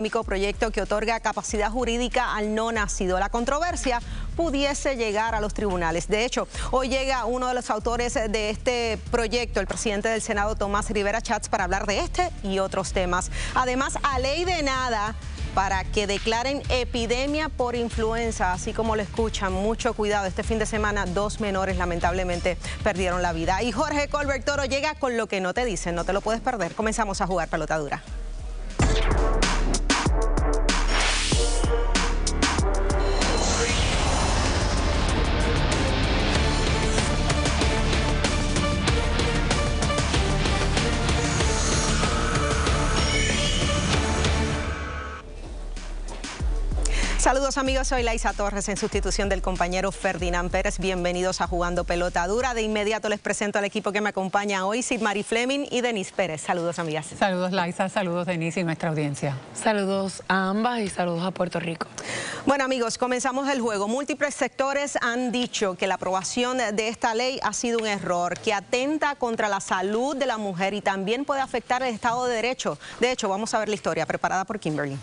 Proyecto que otorga capacidad jurídica al no nacido. La controversia pudiese llegar a los tribunales. De hecho, hoy llega uno de los autores de este proyecto, el presidente del Senado, Tomás Rivera Schatz, para hablar de este y otros temas. Además, a ley de nada para que declaren epidemia por influenza, así como lo escuchan. Mucho cuidado, este fin de semana 2 menores lamentablemente perdieron la vida. Y Jorge Colbert Toro llega con lo que no te dicen, no te lo puedes perder. Comenzamos a jugar pelota dura. Saludos amigos, soy Laisa Torres en sustitución del compañero Ferdinand Pérez. Bienvenidos a Jugando Pelota Dura. De inmediato les presento al equipo que me acompaña hoy, Sidmari Fleming y Denise Pérez. Saludos amigas. Saludos Laisa, saludos Denise y nuestra audiencia. Saludos a ambas y saludos a Puerto Rico. Bueno amigos, comenzamos el juego. Múltiples sectores han dicho que la aprobación de esta ley ha sido un error, que atenta contra la salud de la mujer y también puede afectar el Estado de Derecho. De hecho, vamos a ver la historia preparada por Kimberly.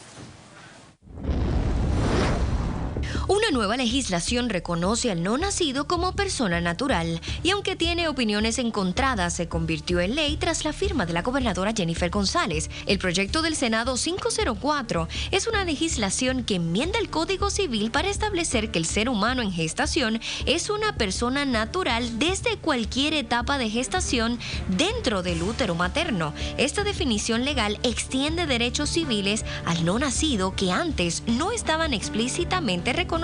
Una nueva legislación reconoce al no nacido como persona natural y aunque tiene opiniones encontradas, se convirtió en ley tras la firma de la gobernadora Jennifer González. El proyecto del Senado 504 es una legislación que enmienda el Código Civil para establecer que el ser humano en gestación es una persona natural desde cualquier etapa de gestación dentro del útero materno. Esta definición legal extiende derechos civiles al no nacido que antes no estaban explícitamente reconocidos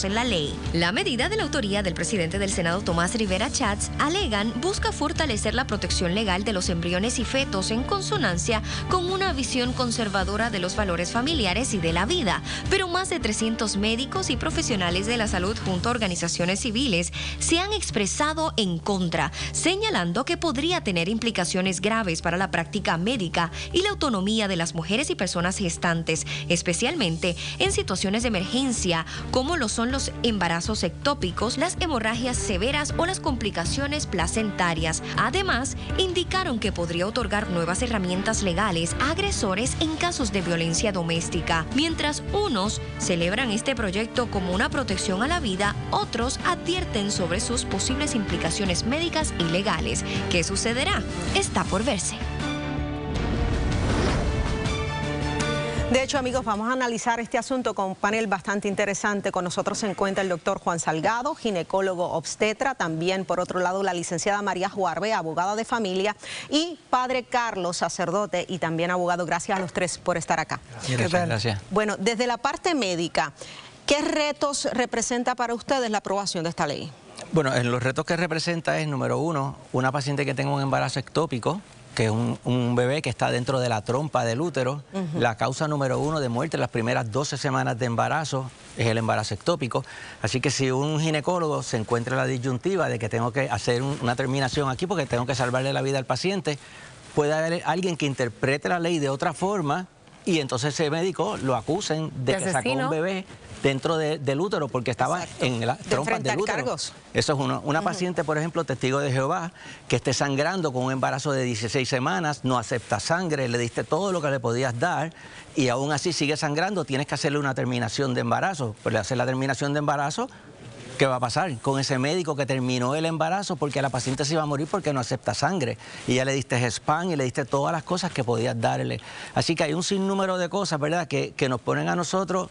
en la ley. La medida de la autoría del presidente del Senado, Tomás Rivera Schatz, alegan busca fortalecer la protección legal de los embriones y fetos en consonancia con una visión conservadora de los valores familiares y de la vida. Pero más de 300 médicos y profesionales de la salud junto a organizaciones civiles se han expresado en contra, señalando que podría tener implicaciones graves para la práctica médica y la autonomía de las mujeres y personas gestantes, especialmente en situaciones de emergencia, como lo son los embarazos ectópicos, las hemorragias severas o las complicaciones placentarias. Además, indicaron que podría otorgar nuevas herramientas legales a agresores en casos de violencia doméstica. Mientras unos celebran este proyecto como una protección a la vida, otros advierten sobre sus posibles implicaciones médicas y legales. ¿Qué sucederá? Está por verse. De hecho, amigos, vamos a analizar este asunto con un panel bastante interesante. Con nosotros se encuentra el doctor Juan Salgado, ginecólogo obstetra. También, por otro lado, la licenciada María Juarbe, abogada de familia. Y padre Carlos, sacerdote y también abogado. Gracias a los tres por estar acá. Gracias. Bueno, desde la parte médica, ¿qué retos representa para ustedes la aprobación de esta ley? Bueno, en los retos que representa es, número uno, una paciente que tenga un embarazo ectópico, que es un bebé que está dentro de la trompa del útero. La causa número 1 de muerte en las primeras 12 semanas de embarazo es el embarazo ectópico. Así que si un ginecólogo se encuentra en la disyuntiva de que tengo que hacer una terminación aquí porque tengo que salvarle la vida al paciente, puede haber alguien que interprete la ley de otra forma y entonces ese médico lo acusen de que sacó un bebé dentro del útero porque estaba en las trompas del útero. Cargos. Eso es uno. Una paciente, por ejemplo, testigo de Jehová, que esté sangrando con un embarazo de 16 semanas, no acepta sangre, le diste todo lo que le podías dar y aún así sigue sangrando, tienes que hacerle una terminación de embarazo. Pues le haces la terminación de embarazo, ¿qué va a pasar con ese médico que terminó el embarazo porque la paciente se iba a morir porque no acepta sangre? Y ya le diste spam y le diste todas las cosas que podías darle. Así que hay un sinnúmero de cosas, ¿verdad?, que nos ponen a nosotros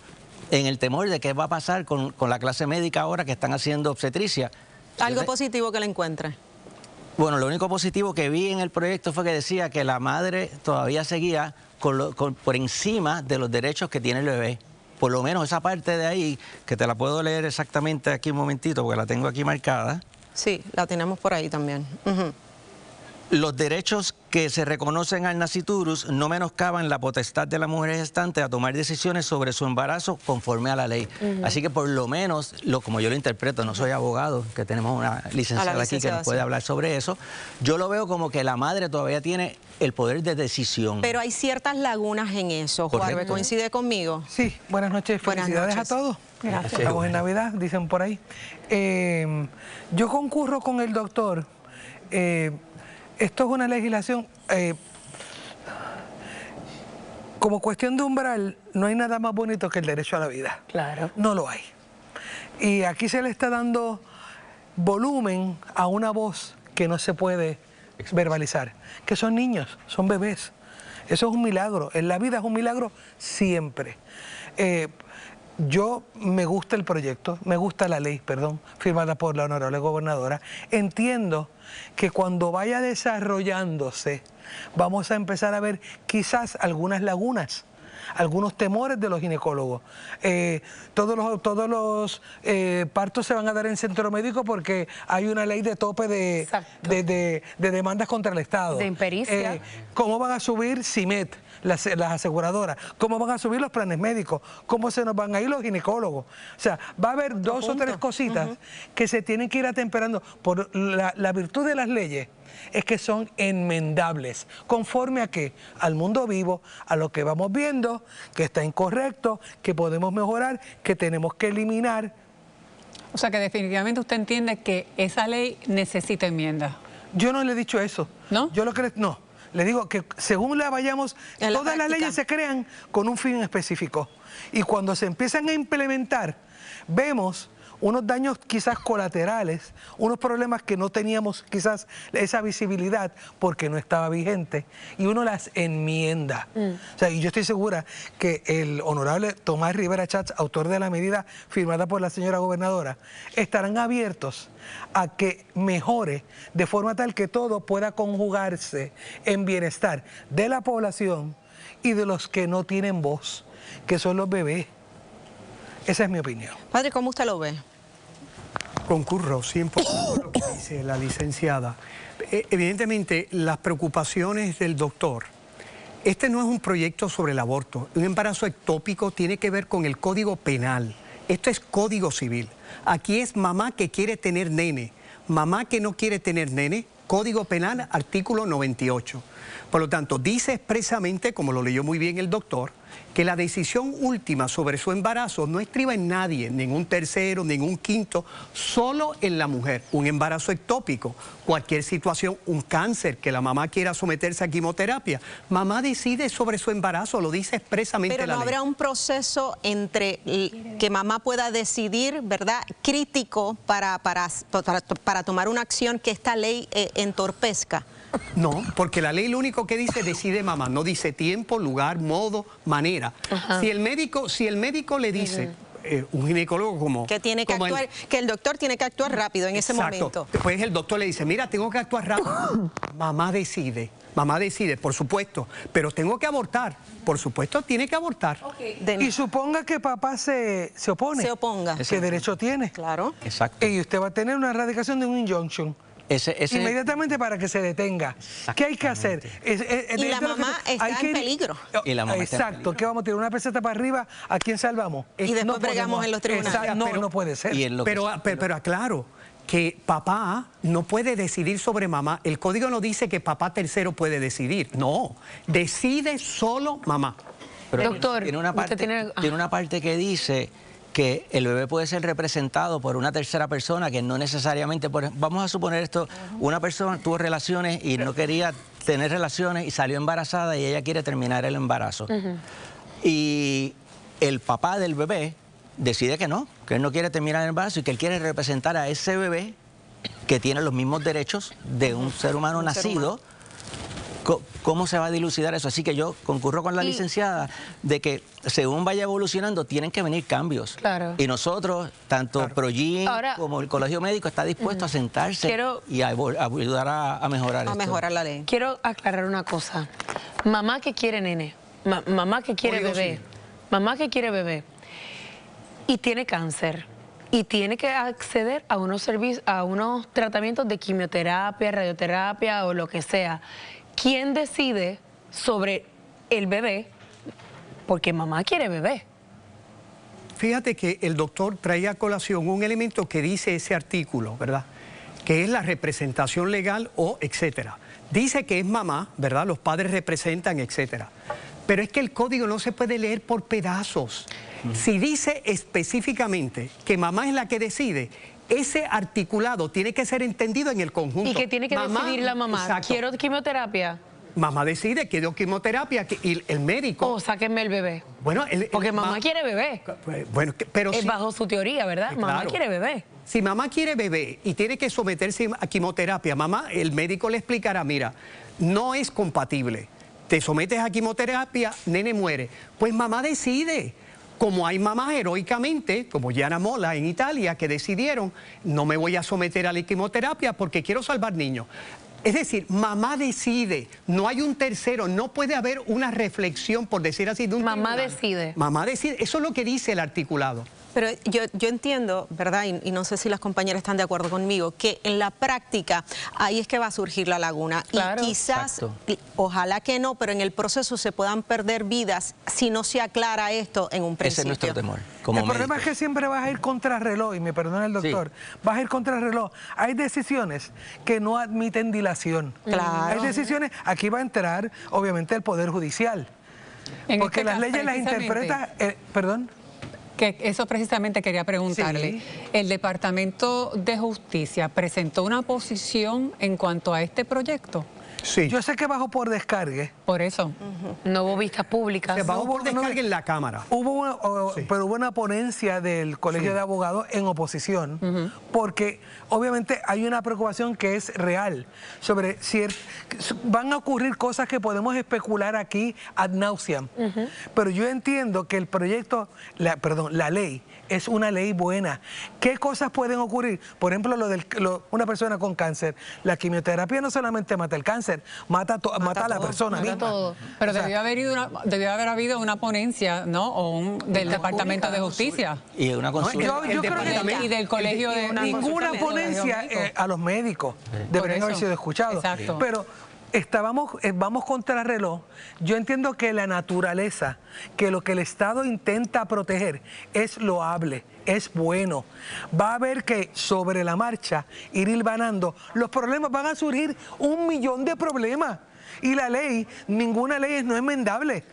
en el temor de qué va a pasar con la clase médica ahora que están haciendo obstetricia. ¿Algo positivo que le encuentre? Bueno, lo único positivo que vi en el proyecto fue que decía que la madre todavía seguía por encima de los derechos que tiene el bebé. Por lo menos esa parte de ahí, que te la puedo leer exactamente aquí un momentito, porque la tengo aquí marcada. Sí, la tenemos por ahí también. Los derechos que se reconocen al nasciturus no menoscaban la potestad de la mujer gestante a tomar decisiones sobre su embarazo conforme a la ley. Así que por lo menos, como yo lo interpreto, no soy abogado, que tenemos una licenciada aquí que nos puede hablar sobre eso, yo lo veo como que la madre todavía tiene el poder de decisión. Pero hay ciertas lagunas en eso. Juarbe, ¿coincide conmigo? Sí, buenas noches, felicidades a todos. Gracias. Estamos en Navidad, dicen por ahí. Yo concurro con el doctor. Esto es una legislación Como cuestión de umbral, no hay nada más bonito que el derecho a la vida. Claro. No lo hay. Y aquí se le está dando volumen a una voz que no se puede verbalizar, que son niños, son bebés. Eso es un milagro. En la vida es un milagro siempre. Yo me gusta el proyecto, me gusta la ley, perdón, firmada por la honorable gobernadora. Entiendo que cuando vaya desarrollándose, vamos a empezar a ver quizás algunas lagunas, algunos temores de los ginecólogos. Todos los partos se van a dar en centro médico porque hay una ley de tope de demandas contra el Estado. De impericia. ¿Cómo van a subir CIMET, las aseguradoras? ¿Cómo van a subir los planes médicos? ¿Cómo se nos van a ir los ginecólogos? O sea, va a haber dos o tres cositas que se tienen que ir atemperando por la virtud de las leyes. Es que son enmendables, conforme a qué, al mundo vivo, a lo que vamos viendo, que está incorrecto, que podemos mejorar, que tenemos que eliminar. O sea que definitivamente usted entiende que esa ley necesita enmienda. Yo no le he dicho eso. ¿No? Yo lo que no, le digo que según la vayamos, todas las leyes se crean con un fin específico. Y cuando se empiezan a implementar, vemos unos daños quizás colaterales, unos problemas que no teníamos quizás esa visibilidad porque no estaba vigente, y uno las enmienda. O sea, y yo estoy segura que el honorable Tomás Rivera Schatz, autor de la medida firmada por la señora gobernadora, estarán abiertos a que mejore de forma tal que todo pueda conjugarse en bienestar de la población y de los que no tienen voz, que son los bebés. Esa es mi opinión. Padre, ¿cómo usted lo ve? Concurro 100% con lo que dice la licenciada. Evidentemente, las preocupaciones del doctor. Este no es un proyecto sobre el aborto. Un embarazo ectópico tiene que ver con el Código Penal. Esto es Código Civil. Aquí es mamá que quiere tener nene, mamá que no quiere tener nene, Código Penal, artículo 98. Por lo tanto, dice expresamente, como lo leyó muy bien el doctor, que la decisión última sobre su embarazo no estriba en nadie, ningún tercero, ningún quinto, solo en la mujer. Un embarazo ectópico, cualquier situación, un cáncer, que la mamá quiera someterse a quimioterapia, mamá decide sobre su embarazo, lo dice expresamente la ley. Pero no habrá un proceso entre que mamá pueda decidir, ¿verdad?, crítico para tomar una acción que esta ley entorpezca. No, porque la ley lo único que dice decide mamá, no dice tiempo, lugar, modo, manera. Si el médico le dice, un ginecólogo como... Que tiene que actuar, que el doctor tiene que actuar rápido en ese momento. Después el doctor le dice, mira, tengo que actuar rápido. Mamá decide, por supuesto, pero tengo que abortar. Por supuesto, tiene que abortar. Y suponga que papá se opone. Se oponga. ¿Qué derecho tiene? Claro. Exacto. Y usted va a tener una erradicación de un injunction. Inmediatamente para que se detenga. ¿Qué hay que hacer? Y la mamá está en peligro. Y la mamá está en peligro. ¿Qué vamos a tirar? ¿Una peseta para arriba? ¿A quién salvamos? Y después bregamos en los tribunales. No puede ser. Pero aclaro que papá no puede decidir sobre mamá. El código no dice que papá tercero puede decidir. No, decide solo mamá. Pero doctor, tiene una parte que dice que el bebé puede ser representado por una tercera persona que no necesariamente... Vamos a suponer esto, una persona tuvo relaciones y no quería tener relaciones y salió embarazada y ella quiere terminar el embarazo. Y el papá del bebé decide que él no quiere terminar el embarazo y que él quiere representar a ese bebé que tiene los mismos derechos de un ser humano nacido. ¿Cómo se va a dilucidar eso? Así que yo concurro con la licenciada de que según vaya evolucionando tienen que venir cambios. Claro. Y nosotros, tanto ProGyn como el Colegio Médico está dispuesto a sentarse y a ayudar a mejorar esto. A mejorar la ley. Quiero aclarar una cosa. Mamá que quiere nene, mamá que quiere bebé, mamá que quiere bebé y tiene cáncer y tiene que acceder a unos servicios, a unos tratamientos de quimioterapia, radioterapia o lo que sea. ¿Quién decide sobre el bebé? Porque mamá quiere bebé. Fíjate que el doctor trae a colación un elemento que dice ese artículo, ¿verdad? Que es la representación legal o etcétera. Dice que es mamá, ¿verdad? Los padres representan, etcétera. Pero es que el código no se puede leer por pedazos. Si dice específicamente que mamá es la que decide, ese articulado tiene que ser entendido en el conjunto. ¿Y que tiene que decidir la mamá? Exacto. ¿Quiero quimioterapia? mamá decide que dio quimioterapia y el médico... O sáquenme el bebé. Bueno, porque mamá quiere bebé. Bueno, pero es bajo su teoría, ¿verdad? Claro. Mamá quiere bebé. Si mamá quiere bebé y tiene que someterse a quimioterapia, mamá, el médico le explicará, mira, no es compatible. Te sometes a quimioterapia, nene muere. Pues mamá decide. Como hay mamás heroicamente, como Gianna Molla en Italia, que decidieron, no me voy a someter a la quimioterapia porque quiero salvar niños. Es decir, mamá decide, no hay un tercero, no puede haber una reflexión, por decir así, de un Mamá tribunal. decide. Mamá decide, eso es lo que dice el articulado. Pero yo entiendo, ¿verdad? Y no sé si las compañeras están de acuerdo conmigo, que en la práctica ahí es que va a surgir la laguna. Claro. Y quizás, ojalá que no, pero en el proceso se puedan perder vidas si no se aclara esto en un principio. Ese es nuestro temor. El problema es que siempre vas a ir contra reloj, y me perdona el doctor, vas a ir contra reloj. Hay decisiones que no admiten dilación. Claro. Hay decisiones, aquí va a entrar obviamente el Poder Judicial. Porque este las caso, leyes las interpreta... perdón. Que eso precisamente quería preguntarle. Sí. El Departamento de Justicia presentó una posición en cuanto a este proyecto. Sí. Yo sé que bajó por descargue. Por eso. No hubo vistas públicas. Se bajó por descarga en la Cámara. Pero hubo una ponencia del Colegio de Abogados en oposición, porque obviamente hay una preocupación que es real sobre si van a ocurrir cosas que podemos especular aquí ad nauseam. Pero yo entiendo que el proyecto, la ley, es una ley buena. ¿Qué cosas pueden ocurrir? Por ejemplo, una persona con cáncer. La quimioterapia no solamente mata el cáncer, mata a la persona misma. Todo. Pero debió haber habido una ponencia, ¿no? O del Departamento de Justicia. Y una consulta. Yo creo que Y del colegio de... ninguna ponencia a los médicos deberían haber sido escuchados. Exacto. Pero vamos contra el reloj. Yo entiendo que la naturaleza, que lo que el Estado intenta proteger es loable, es bueno. Va a haber que sobre la marcha ir hilvanando. Los problemas van a surgir 1 millón de problemas. Y la ley, ninguna ley no es enmendable,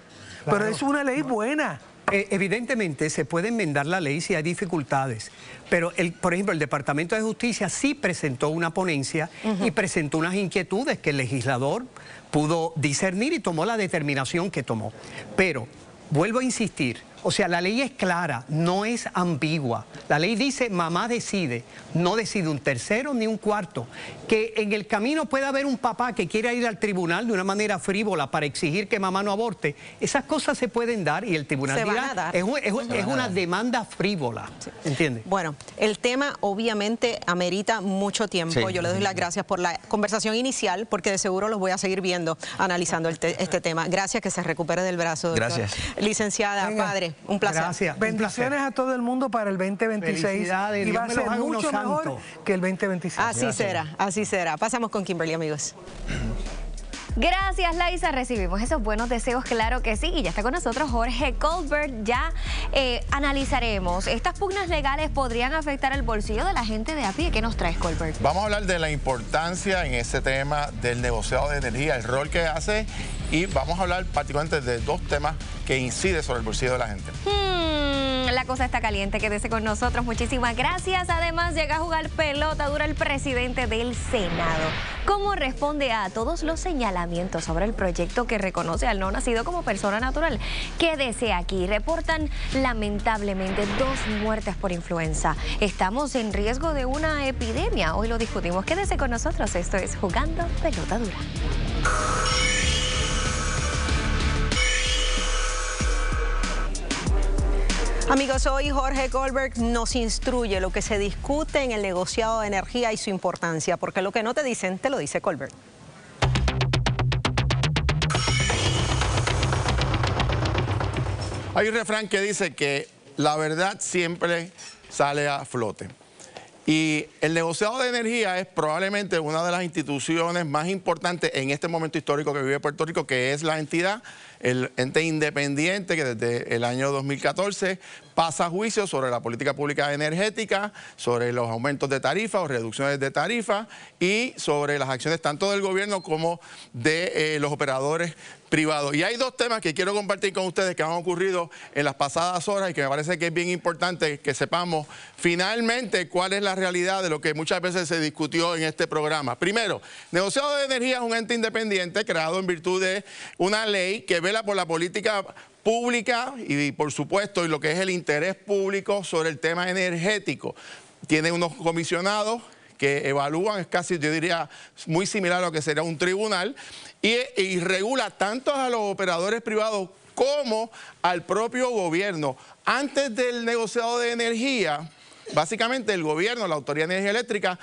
pero es una ley buena. Evidentemente se puede enmendar la ley si hay dificultades, pero por ejemplo el Departamento de Justicia sí presentó una ponencia y presentó unas inquietudes que el legislador pudo discernir y tomó la determinación que tomó. Pero vuelvo a insistir, o sea, la ley es clara, no es ambigua. La ley dice mamá decide, no decide un tercero ni un cuarto. Que en el camino pueda haber un papá que quiera ir al tribunal de una manera frívola para exigir que mamá no aborte. Esas cosas se pueden dar y el tribunal dirá, es una demanda frívola. Sí. ¿Entiendes? Bueno, el tema obviamente amerita mucho tiempo. Sí. Yo le doy las gracias por la conversación inicial, porque de seguro los voy a seguir viendo, analizando este tema. Gracias, que se recupere del brazo, doctor. Gracias. Licenciada, venga. Padre. Un placer. Gracias. Bendiciones a todo el mundo para el 2026. Y va a ser mucho mejor que el 2025. Así será, así será. Pasamos con Kimberly, amigos. Gracias, Laisa. Recibimos esos buenos deseos, claro que sí. Y ya está con nosotros Jorge Colbert. Ya analizaremos. ¿Estas pugnas legales podrían afectar el bolsillo de la gente de a pie? ¿Qué nos traes, Colbert? Vamos a hablar de la importancia en ese tema del negociado de energía, el rol que hace, y vamos a hablar particularmente de 2 temas que inciden sobre el bolsillo de la gente. La cosa está caliente, quédese con nosotros. Muchísimas gracias. Además, llega a jugar pelota dura el presidente del Senado. ¿Cómo responde a todos los señalamientos sobre el proyecto que reconoce al no nacido como persona natural? Quédese aquí. Reportan lamentablemente 2 muertes por influenza. Estamos en riesgo de una epidemia. Hoy lo discutimos. Quédese con nosotros. Esto es Jugando Pelota Dura. Amigos, hoy Jorge Colbert nos instruye lo que se discute en el negociado de energía y su importancia, porque lo que no te dicen, te lo dice Colbert. Hay un refrán que dice que la verdad siempre sale a flote. Y el negociado de energía es probablemente una de las instituciones más importantes en este momento histórico que vive Puerto Rico, que es la entidad, el ente independiente que desde el año 2014 pasa juicios sobre la política pública energética, sobre los aumentos de tarifa o reducciones de tarifa y sobre las acciones tanto del gobierno como de los operadores privado. Y hay dos temas que quiero compartir con ustedes que han ocurrido en las pasadas horas y que me parece que es bien importante que sepamos finalmente cuál es la realidad de lo que muchas veces se discutió en este programa. Primero, Negociado de Energía es un ente independiente creado en virtud de una ley que vela por la política pública y por supuesto y lo que es el interés público sobre el tema energético. Tiene unos comisionados que evalúan, es casi, yo diría, muy similar a lo que sería un tribunal, y regula tanto a los operadores privados como al propio gobierno. Antes del negociado de energía, básicamente el gobierno, la Autoridad de Energía Eléctrica,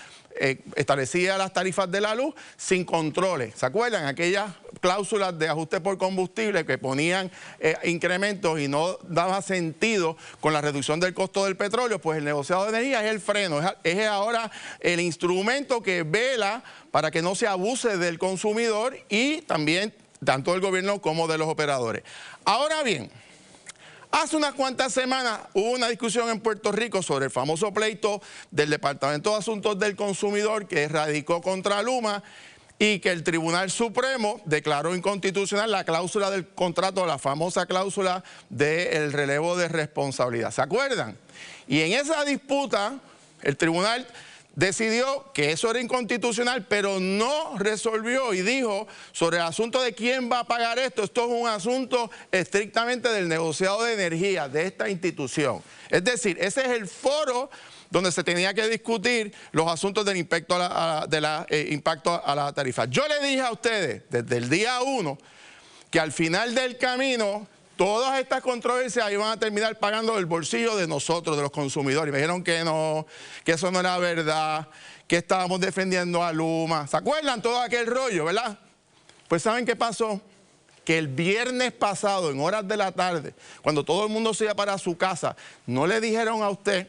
establecía las tarifas de la luz sin controles. ¿Se acuerdan? Aquellas cláusulas de ajuste por combustible que ponían incrementos y no daba sentido con la reducción del costo del petróleo, pues el negociado de energía es el freno, es ahora el instrumento que vela para que no se abuse del consumidor y también tanto del gobierno como de los operadores. Ahora bien, hace unas cuantas semanas hubo una discusión en Puerto Rico sobre el famoso pleito del Departamento de Asuntos del Consumidor que radicó contra Luma y que el Tribunal Supremo declaró inconstitucional la cláusula del contrato, la famosa cláusula del relevo de responsabilidad. ¿Se acuerdan? Y en esa disputa el tribunal decidió que eso era inconstitucional, pero no resolvió y dijo sobre el asunto de quién va a pagar esto. Esto es un asunto estrictamente del negociado de energía de esta institución. Es decir, ese es el foro donde se tenía que discutir los asuntos del impacto a la tarifa. Yo le dije a ustedes desde el día 1 que al final del camino todas estas controversias iban a terminar pagando del bolsillo de nosotros, de los consumidores. Y me dijeron que no, que eso no era verdad, que estábamos defendiendo a Luma. ¿Se acuerdan todo aquel rollo, verdad? Pues ¿saben qué pasó? Que el viernes pasado, en horas de la tarde, cuando todo el mundo se iba para su casa, no le dijeron a usted,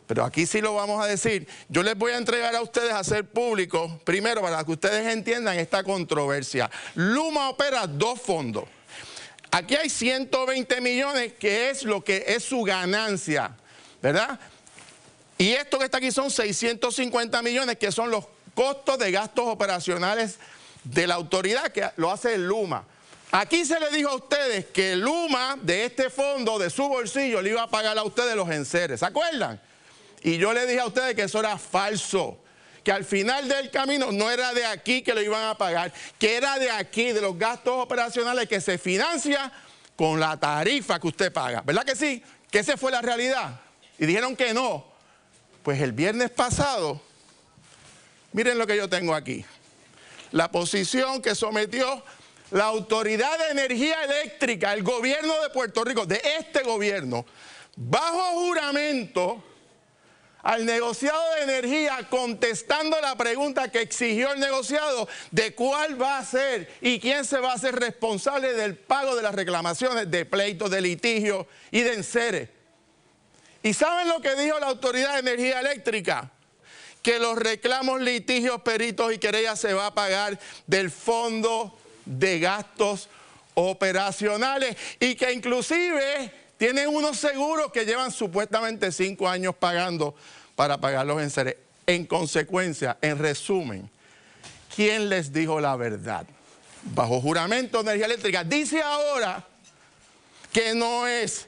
pero aquí sí lo vamos a decir, yo les voy a entregar a ustedes a hacer público, primero para que ustedes entiendan esta controversia. Luma opera dos fondos. Aquí hay 120 millones, que es lo que es su ganancia, ¿verdad? Y esto que está aquí son 650 millones, que son los costos de gastos operacionales de la autoridad, que lo hace el Luma. Aquí se le dijo a ustedes que Luma, de este fondo, de su bolsillo, le iba a pagar a ustedes los enseres, ¿se acuerdan? Y yo le dije a ustedes que eso era falso, que al final del camino no era de aquí que lo iban a pagar, que era de aquí, de los gastos operacionales que se financia con la tarifa que usted paga. ¿Verdad que sí? Que esa fue la realidad. Y dijeron que no. Pues el viernes pasado, miren lo que yo tengo aquí. La posición que sometió la Autoridad de Energía Eléctrica, el gobierno de Puerto Rico, de este gobierno, bajo juramento, al negociado de energía, contestando la pregunta que exigió el negociado de cuál va a ser y quién se va a hacer responsable del pago de las reclamaciones de pleitos, de litigios y de enseres. ¿Y saben lo que dijo la Autoridad de Energía Eléctrica? Que los reclamos, litigios, peritos y querellas se va a pagar del Fondo de Gastos Operacionales y que inclusive tienen unos seguros que llevan supuestamente 5 años pagando para pagar los enseres. En consecuencia, en resumen, ¿quién les dijo la verdad? Bajo juramento de Energía Eléctrica. Dice ahora que no es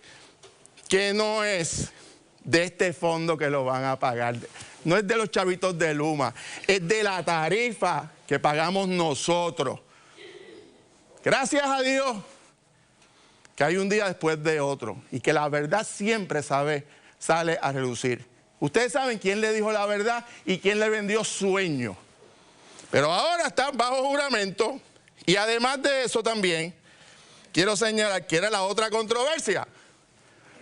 de este fondo que lo van a pagar. No es de los chavitos de Luma, es de la tarifa que pagamos nosotros. Gracias a Dios que hay un día después de otro y que la verdad siempre sale a relucir. Ustedes saben quién le dijo la verdad y quién le vendió sueño. Pero ahora están bajo juramento y además de eso también quiero señalar que era la otra controversia.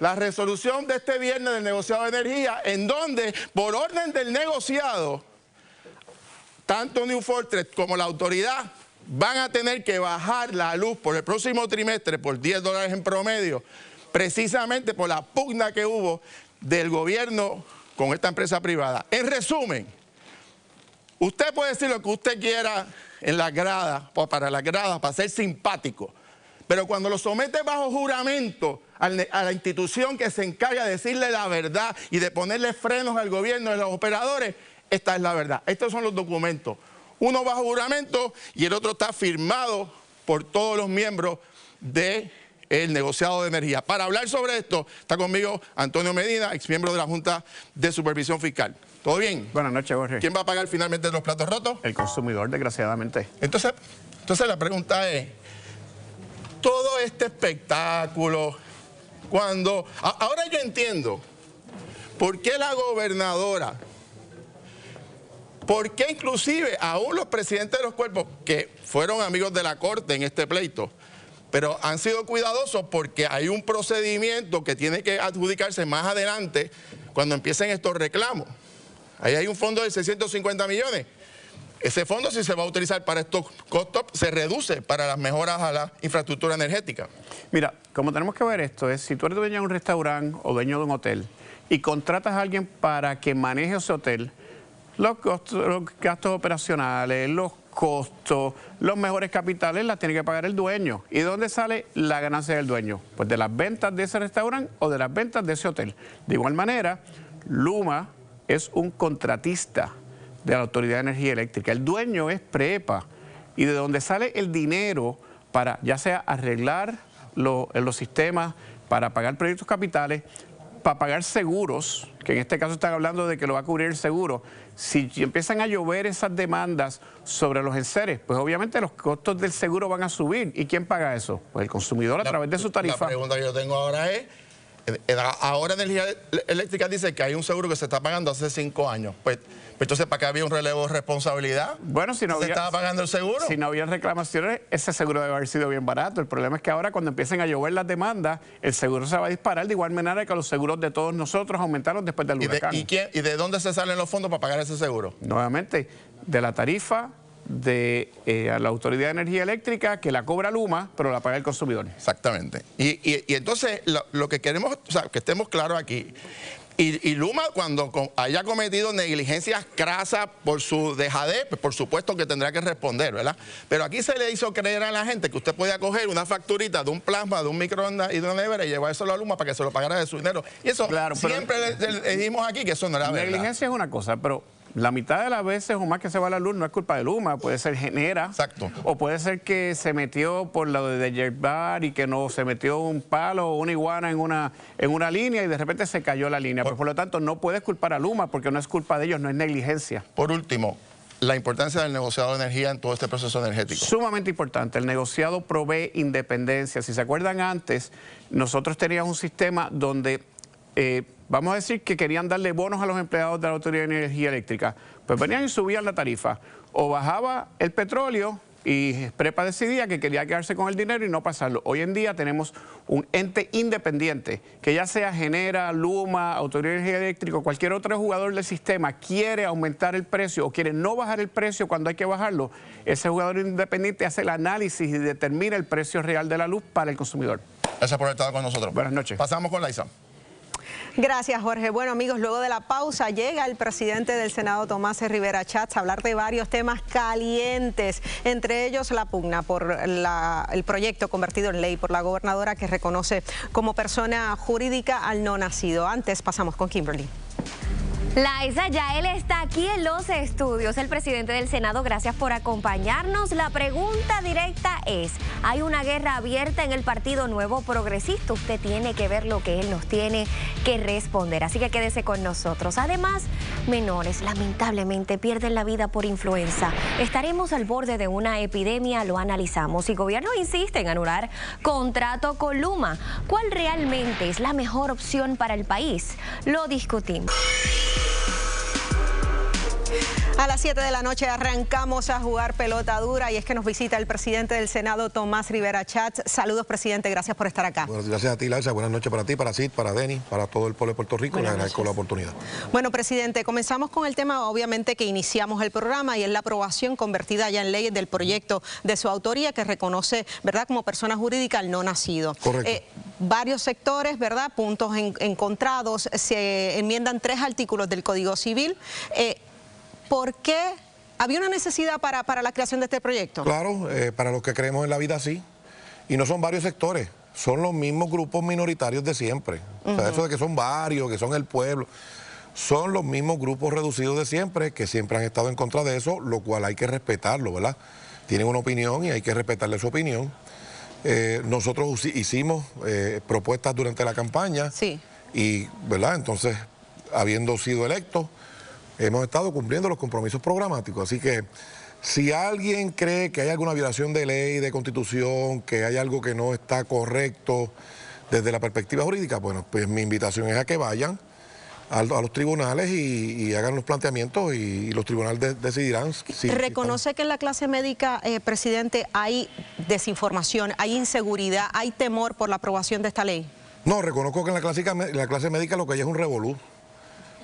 La resolución de este viernes del negociado de energía, en donde por orden del negociado, tanto New Fortress como la autoridad van a tener que bajar la luz por el próximo trimestre por $10 en promedio, precisamente por la pugna que hubo del gobierno con esta empresa privada. En resumen, usted puede decir lo que usted quiera en las gradas, o para las gradas, para ser simpático, pero cuando lo somete bajo juramento a la institución que se encarga de decirle la verdad y de ponerle frenos al gobierno y a los operadores, esta es la verdad. Estos son los documentos. Uno bajo juramento y el otro está firmado por todos los miembros del negociado de energía. Para hablar sobre esto, está conmigo Antonio Medina, exmiembro de la Junta de Supervisión Fiscal. ¿Todo bien? Buenas noches, Jorge. ¿Quién va a pagar finalmente los platos rotos? El consumidor, desgraciadamente. Entonces la pregunta es, todo este espectáculo, ahora yo entiendo por qué la gobernadora, por qué inclusive aún los presidentes de los cuerpos, que fueron amigos de la Corte en este pleito, pero han sido cuidadosos porque hay un procedimiento que tiene que adjudicarse más adelante cuando empiecen estos reclamos. Ahí hay un fondo de 650 millones. Ese fondo, si se va a utilizar para estos costos, se reduce para las mejoras a la infraestructura energética. Mira, como tenemos que ver esto, es si tú eres dueño de un restaurante o dueño de un hotel y contratas a alguien para que maneje ese hotel, los gastos operacionales, los costos, los mejores capitales las tiene que pagar el dueño. ¿Y de dónde sale la ganancia del dueño? Pues de las ventas de ese restaurante o de las ventas de ese hotel. De igual manera, Luma es un contratista de la Autoridad de Energía Eléctrica. El dueño es PREPA y de donde sale el dinero para ya sea arreglar los sistemas, para pagar proyectos capitales, para pagar seguros, que en este caso están hablando de que lo va a cubrir el seguro. Si empiezan a llover esas demandas sobre los enseres, pues obviamente los costos del seguro van a subir. ¿Y quién paga eso? Pues el consumidor a través de su tarifa. La pregunta que yo tengo ahora es, ahora Energía Eléctrica dice que hay un seguro que se está pagando hace 5 años. Pues entonces, ¿para qué había un relevo de responsabilidad? Bueno, si no ¿Se estaba pagando el seguro? Si no había reclamaciones, ese seguro debe haber sido bien barato. El problema es que ahora, cuando empiecen a llover las demandas, el seguro se va a disparar de igual manera que los seguros de todos nosotros aumentaron después del huracán. ¿Y de dónde se salen los fondos para pagar ese seguro? Nuevamente, de la tarifa de la Autoridad de Energía Eléctrica, que la cobra Luma, pero la paga el consumidor. Exactamente. Y entonces, lo que queremos, o sea, que estemos claros aquí, y Luma, cuando haya cometido negligencias crasas por su dejadez, pues por supuesto que tendrá que responder, ¿verdad? Pero aquí se le hizo creer a la gente que usted podía coger una facturita de un plasma, de un microondas y de una nevera y llevárselo a Luma para que se lo pagara de su dinero. Y eso, claro, siempre le dijimos aquí que eso no era verdad. Negligencia es una cosa, pero la mitad de las veces o más que se va la luz no es culpa de Luma, puede ser Genera. Exacto. O puede ser que se metió por lo de yerbar y que no se metió un palo o una iguana en una línea y de repente se cayó la línea. Por lo tanto, no puedes culpar a Luma porque no es culpa de ellos, no es negligencia. Por último, la importancia del negociado de energía en todo este proceso energético. Sumamente importante. El negociado provee independencia. Si se acuerdan antes, nosotros teníamos un sistema donde vamos a decir que querían darle bonos a los empleados de la Autoridad de Energía Eléctrica. Pues venían y subían la tarifa. O bajaba el petróleo y PREPA decidía que quería quedarse con el dinero y no pasarlo. Hoy en día tenemos un ente independiente, que ya sea Genera, Luma, Autoridad de Energía Eléctrica, cualquier otro jugador del sistema quiere aumentar el precio o quiere no bajar el precio cuando hay que bajarlo, ese jugador independiente hace el análisis y determina el precio real de la luz para el consumidor. Gracias por haber estado con nosotros. Buenas noches. Pasamos con Laisa. Gracias, Jorge. Bueno, amigos, luego de la pausa llega el presidente del Senado, Tomás Rivera Schatz, a hablar de varios temas calientes, entre ellos la pugna por el proyecto convertido en ley por la gobernadora que reconoce como persona jurídica al no nacido. Antes pasamos con Kimberly. Laisa, ya él está aquí en los estudios, el presidente del Senado, gracias por acompañarnos. La pregunta directa es, hay una guerra abierta en el Partido Nuevo Progresista, usted tiene que ver lo que él nos tiene que responder, así que quédese con nosotros. Además, menores lamentablemente pierden la vida por influenza. Estaremos al borde de una epidemia, lo analizamos, y gobierno insiste en anular contrato con Luma. ¿Cuál realmente es la mejor opción para el país? Lo discutimos. A las 7 de la noche arrancamos a jugar pelota dura y es que nos visita el presidente del Senado, Tomás Rivera Schatz. Saludos, presidente, gracias por estar acá. Bueno, gracias a ti, Laisa. Buenas noches para ti, para Sid, para Denny, para todo el pueblo de Puerto Rico. Le agradezco la oportunidad. Bueno, presidente, comenzamos con el tema, obviamente, que iniciamos el programa y es la aprobación convertida ya en ley del proyecto de su autoría que reconoce, ¿verdad?, como persona jurídica al no nacido. Correcto. Varios sectores, ¿verdad?, puntos encontrados, se enmiendan 3 artículos del Código Civil. ¿Por qué había una necesidad para la creación de este proyecto? Claro, para los que creemos en la vida sí. Y no son varios sectores, son los mismos grupos minoritarios de siempre. O sea, eso de que son varios, que son el pueblo, son los mismos grupos reducidos de siempre, que siempre han estado en contra de eso, lo cual hay que respetarlo, ¿verdad? tienen una opinión y hay que respetarle su opinión. Nosotros hicimos propuestas durante la campaña y, ¿verdad? Entonces, habiendo sido electos, hemos estado cumpliendo los compromisos programáticos. Así que si alguien cree que hay alguna violación de ley, de constitución, que hay algo que no está correcto desde la perspectiva jurídica, bueno, pues mi invitación es a que vayan a los tribunales y hagan los planteamientos y los tribunales decidirán. ¿Reconoce que en la clase médica, presidente, hay desinformación, hay inseguridad, hay temor por la aprobación de esta ley? No, reconozco que en la clase médica lo que hay es un revolú,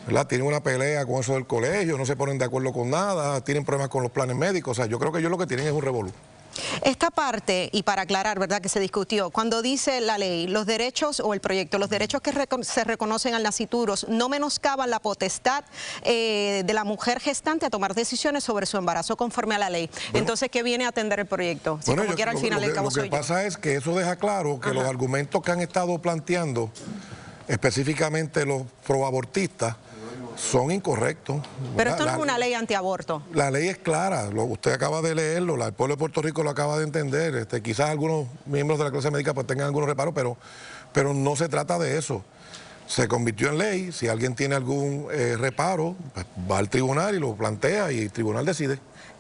¿verdad? Tienen una pelea con eso del colegio, no se ponen de acuerdo con nada, tienen problemas con los planes médicos, o sea, yo creo que ellos lo que tienen es un revolú. Esta parte, y para aclarar, ¿verdad?, que se discutió, cuando dice la ley, los derechos o el proyecto, los derechos que se reconocen al nacituros no menoscaban la potestad de la mujer gestante a tomar decisiones sobre su embarazo conforme a la ley. Bueno, entonces, ¿qué viene a atender el proyecto? Si bueno, como quiera, al final del cabo soy yo. Lo que pasa es que eso deja claro que los argumentos que han estado planteando, específicamente los proabortistas, son incorrectos. Pero esto no es una ley antiaborto. La ley es clara, usted acaba de leerlo, el pueblo de Puerto Rico lo acaba de entender. Quizás algunos miembros de la clase médica pues tengan algunos reparos, pero no se trata de eso. Se convirtió en ley, si alguien tiene algún reparo, pues va al tribunal y lo plantea y el tribunal decide.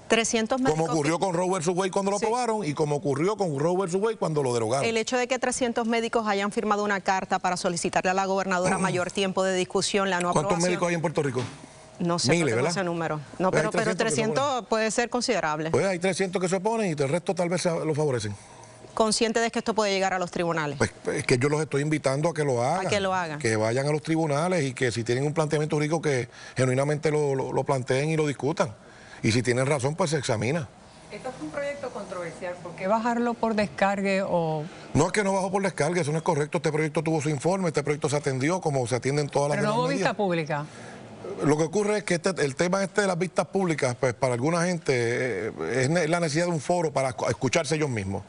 300 médicos. Como ocurrió con Roe vs. Wade cuando lo aprobaron y como ocurrió con Roe vs. Wade cuando lo derogaron. El hecho de que 300 médicos hayan firmado una carta para solicitarle a la gobernadora mayor tiempo de discusión, la no aprobación. ¿Cuántos médicos hay en Puerto Rico? No sé, miles, ¿verdad? No sé número. No, pues pero 300 puede ser considerable. Pues hay 300 que se oponen y el resto tal vez lo favorecen. ¿Consciente de que esto puede llegar a los tribunales? Pues es que yo los estoy invitando a que lo hagan. A que lo hagan. Que vayan a los tribunales y que si tienen un planteamiento jurídico que genuinamente lo planteen y lo discutan. Y si tienen razón, pues se examina. Esto fue un proyecto controversial. ¿Por qué bajarlo por descargue o...? No, es que no bajó por descargue, eso no es correcto. Este proyecto tuvo su informe, este proyecto se atendió como se atienden todas las demás medidas. Pero no hubo vista pública. Lo que ocurre es que el tema de las vistas públicas, pues para alguna gente es la necesidad de un foro para escucharse ellos mismos.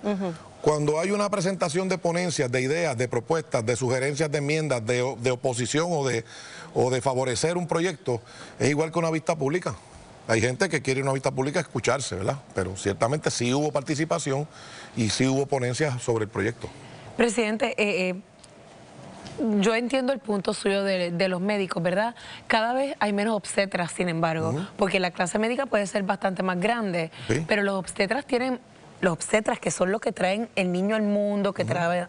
Cuando hay una presentación de ponencias, de ideas, de propuestas, de sugerencias de enmiendas, de oposición o de favorecer un proyecto, es igual que una vista pública. Hay gente que quiere una vista pública escucharse, ¿verdad? Pero ciertamente sí hubo participación y sí hubo ponencias sobre el proyecto. Presidente, yo entiendo el punto suyo de los médicos, ¿verdad? Cada vez hay menos obstetras, sin embargo, porque la clase médica puede ser bastante más grande, pero los obstetras tienen... Los obstetras, que son los que traen el niño al mundo, que traen...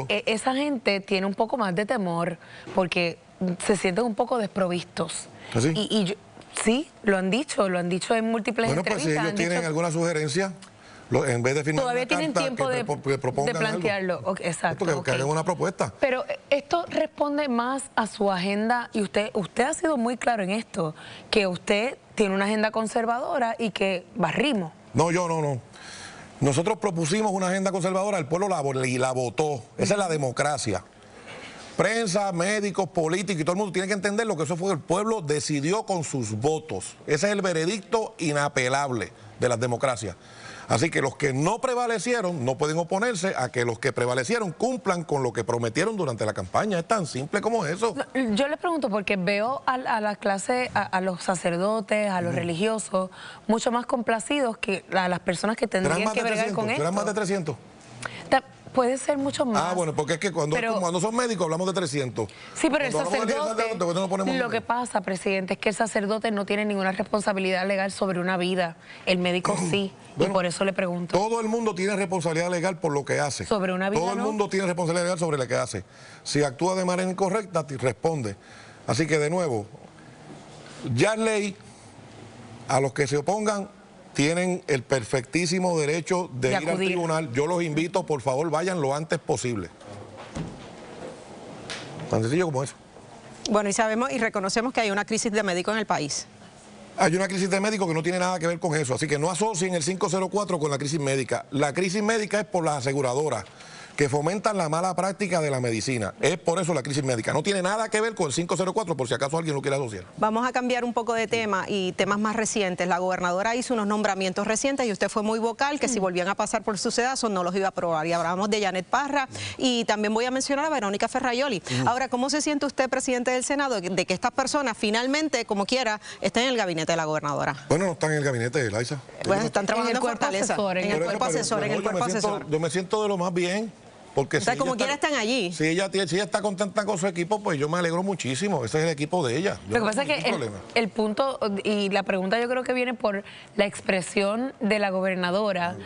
esa gente tiene un poco más de temor porque se sienten un poco desprovistos. ¿Así? Sí, lo han dicho en múltiples entrevistas. Pues si ellos tienen alguna sugerencia, en vez de firmar todavía tienen tiempo de plantearlo. Okay, exacto. Que hagan una propuesta. Pero esto responde más a su agenda, y usted ha sido muy claro en esto, que usted tiene una agenda conservadora y que barrimos. No, yo no. Nosotros propusimos una agenda conservadora, el pueblo la votó. Esa es la democracia. Prensa, médicos, políticos y todo el mundo tiene que entender lo que eso fue. El pueblo decidió con sus votos. Ese es el veredicto inapelable de las democracias. Así que los que no prevalecieron no pueden oponerse a que los que prevalecieron cumplan con lo que prometieron durante la campaña. Es tan simple como eso. Yo le pregunto porque veo a la clase, a los sacerdotes, a los religiosos, mucho más complacidos que a las personas que tendrían que bregar con esto. ¿Serán más de 300? Puede ser mucho más. Ah, bueno, porque es que cuando son médicos hablamos de 300. Sí, pero el sacerdote, lo que pasa, presidente, es que el sacerdote no tiene ninguna responsabilidad legal sobre una vida. El médico sí, bueno, y por eso le pregunto. Todo el mundo tiene responsabilidad legal por lo que hace. Sobre una vida, todo el mundo tiene responsabilidad legal sobre lo que hace. Si actúa de manera incorrecta, responde. Así que, de nuevo, ya es ley, a los que se opongan tienen el perfectísimo derecho de ir al tribunal. Yo los invito, por favor, vayan lo antes posible. Tan sencillo como eso. Bueno, y sabemos y reconocemos que hay una crisis de médicos en el país. Hay una crisis de médicos que no tiene nada que ver con eso, así que no asocien el 504 con la crisis médica. La crisis médica es por las aseguradoras. que fomentan la mala práctica de la medicina. Es por eso la crisis médica. No tiene nada que ver con el 504, por si acaso alguien lo quiere asociar. Vamos a cambiar un poco de tema y temas más recientes. La gobernadora hizo unos nombramientos recientes y usted fue muy vocal que si volvían a pasar por su sedazo no los iba a aprobar. Y hablamos de Janet Parra y también voy a mencionar a Verónica Ferraioli. Ahora, ¿cómo se siente usted, presidente del Senado, de que estas personas finalmente, como quiera, estén en el gabinete de la gobernadora? Bueno, no están en el gabinete, Laisa. Pues están trabajando en Fortaleza, en el cuerpo asesor, en el cuerpo asesor. Yo me siento de lo más bien. Porque o sea, como quiera están allí. Si ella está contenta con su equipo, pues yo me alegro muchísimo. Ese es el equipo de ella. Lo que pasa es que el punto y la pregunta yo creo que viene por la expresión de la gobernadora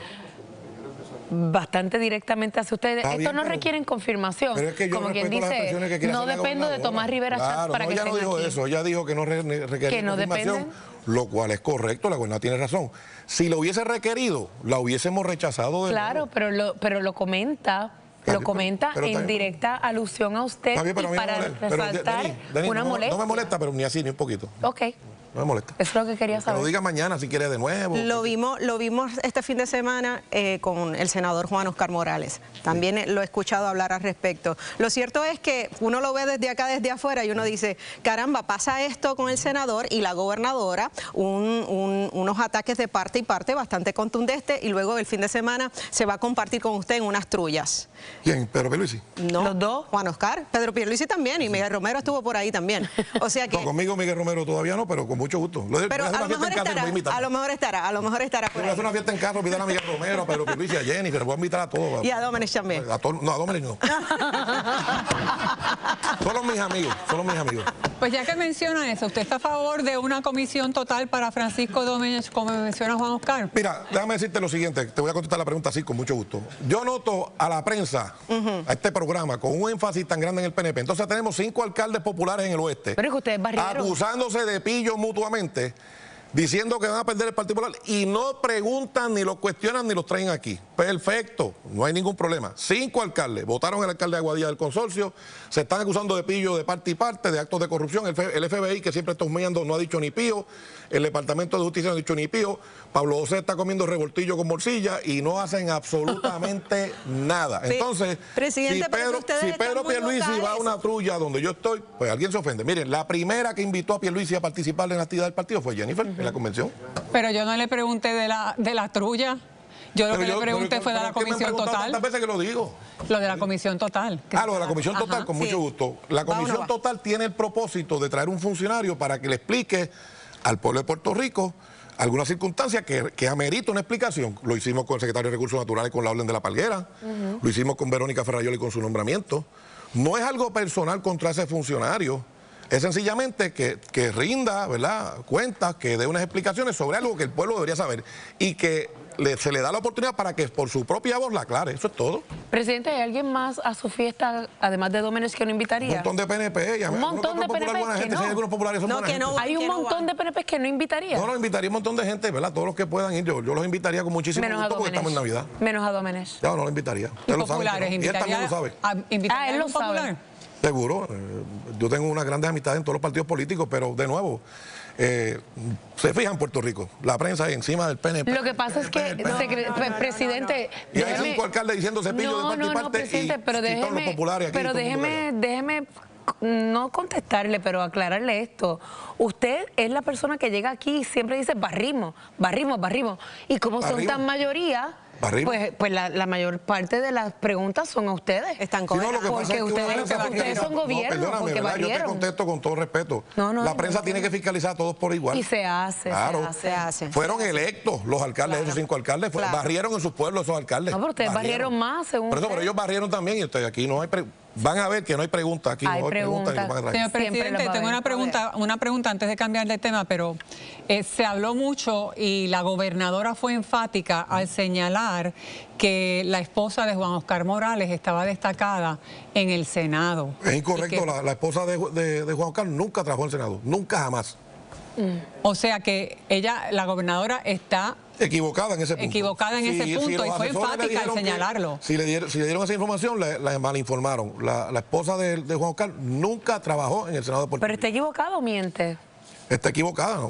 bastante directamente hacia ustedes. Esto no requiere confirmación. Pero es que yo como quien dice, no dependo de Tomás Rivera Schatz para que ella no dijo eso. Ella dijo que no requería confirmación, lo cual es correcto. La gobernadora tiene razón. Si lo hubiese requerido, la hubiésemos rechazado. Claro, pero lo comenta. Lo comenta en directa alusión a usted y para resaltar una molestia. No me molesta, pero ni así, ni un poquito. Ok. No me molesta. Eso es lo que quería saber. Que lo diga mañana si quiere de nuevo. Lo vimos este fin de semana con el senador Juan Oscar Morales. También lo he escuchado hablar al respecto. Lo cierto es que uno lo ve desde acá, desde afuera, y uno dice, caramba, pasa esto con el senador y la gobernadora, unos ataques de parte y parte bastante contundentes, y luego el fin de semana se va a compartir con usted en unas trullas. ¿Quién? ¿Pedro Pierluisi? No, los dos. Juan Oscar, Pedro Pierluisi también, y Miguel Romero estuvo por ahí también. O sea que... No, conmigo Miguel Romero todavía no, pero con mucho gusto. Pero a lo mejor estará por ahí. Voy a hacer una fiesta en casa, invitar a Miguel Romero, a Pedro Pierluisi, a Jennifer, voy a invitar a todos. Y a Domenech también. No, a Domenech no. Solo mis amigos. Pues ya que menciona eso, ¿usted está a favor de una comisión total para Francisco Domenech, como menciona Juan Oscar? Mira, déjame decirte lo siguiente, te voy a contestar la pregunta así, con mucho gusto. Yo noto a la prensa, a este programa, con un énfasis tan grande en el PNP. Entonces tenemos 5 alcaldes populares en el oeste. Pero es que ustedes barrieron. Acusándose de pillo mutuamente, diciendo que van a perder el Partido Popular y no preguntan, ni los cuestionan, ni los traen aquí. Perfecto, no hay ningún problema. 5 alcaldes, votaron el alcalde de Aguadilla del consorcio, se están acusando de pillo de parte y parte, de actos de corrupción. El FBI, que siempre está humeando, no ha dicho ni pío. El Departamento de Justicia no ha dicho ni pío. Pablo José está comiendo revoltillo con morcilla y no hacen absolutamente nada. Entonces, si Pedro Pierluisi va a una trulla donde yo estoy, pues alguien se ofende. Miren, la primera que invitó a Pierluisi a participar en la actividad del partido fue Jennifer, en la convención. Pero yo no le pregunté de la trulla. Yo lo que le pregunté fue de la comisión total. ¿Cuántas veces que lo digo? Lo de la comisión total. Lo de la comisión total, con mucho gusto. La comisión total tiene el propósito de traer un funcionario para que le explique al pueblo de Puerto Rico algunas circunstancias que amerita una explicación. Lo hicimos con el secretario de Recursos Naturales con la orden de la Palguera, lo hicimos con Verónica Ferraioli con su nombramiento. No es algo personal contra ese funcionario, es sencillamente que rinda, ¿verdad?, cuentas, que dé unas explicaciones sobre algo que el pueblo debería saber y que se le da la oportunidad para que por su propia voz la aclare. Eso es todo. Presidente, ¿hay alguien más a su fiesta, además de Domenech, que no invitaría? Un montón de PNP. Un montón de PNP que no. Hay un montón de PNP que no invitaría. No, invitaría un montón de gente, ¿verdad? Todos los que puedan ir. Yo los invitaría con muchísimo gusto porque estamos en Navidad. Menos a Domenech. Ya, no lo invitaría. Usted lo sabe. Y él también lo sabe. Él lo sabe. Seguro. Yo tengo unas grandes amistades en todos los partidos políticos, pero de nuevo, se fija en Puerto Rico. La prensa encima del PNP. Lo que pasa es que, presidente... Y hay 5 alcaldes diciéndose pillo de parte y parte. Presidente, pero déjeme no contestarle, pero aclararle esto. Usted es la persona que llega aquí y siempre dice barrimos. Y como son tan mayoría... Pues la mayor parte de las preguntas son a ustedes. Están con porque ustedes son gobierno, porque barrieron. Yo te contesto con todo respeto. La prensa tiene que fiscalizar a todos por igual. Y se hace, claro. se hace. Fueron electos los alcaldes, esos 5 alcaldes, barrieron en sus pueblos esos alcaldes. No, pero ustedes barrieron más, según pero ellos barrieron también y ustedes aquí no hay van a ver que no hay preguntas aquí. Hay preguntas. Señor presidente, tengo una pregunta antes de cambiar de tema, pero se habló mucho y la gobernadora fue enfática al señalar que la esposa de Juan Oscar Morales estaba destacada en el Senado. Es incorrecto, la esposa de Juan Oscar nunca trabajó en el Senado, nunca jamás. O sea que la gobernadora está equivocada en ese punto. Y fue enfática al señalarlo. Si le dieron esa información, la malinformaron. La esposa de Juan Oscar nunca trabajó en el Senado de Puerto Rico. ¿Pero está equivocado o miente? Está equivocada,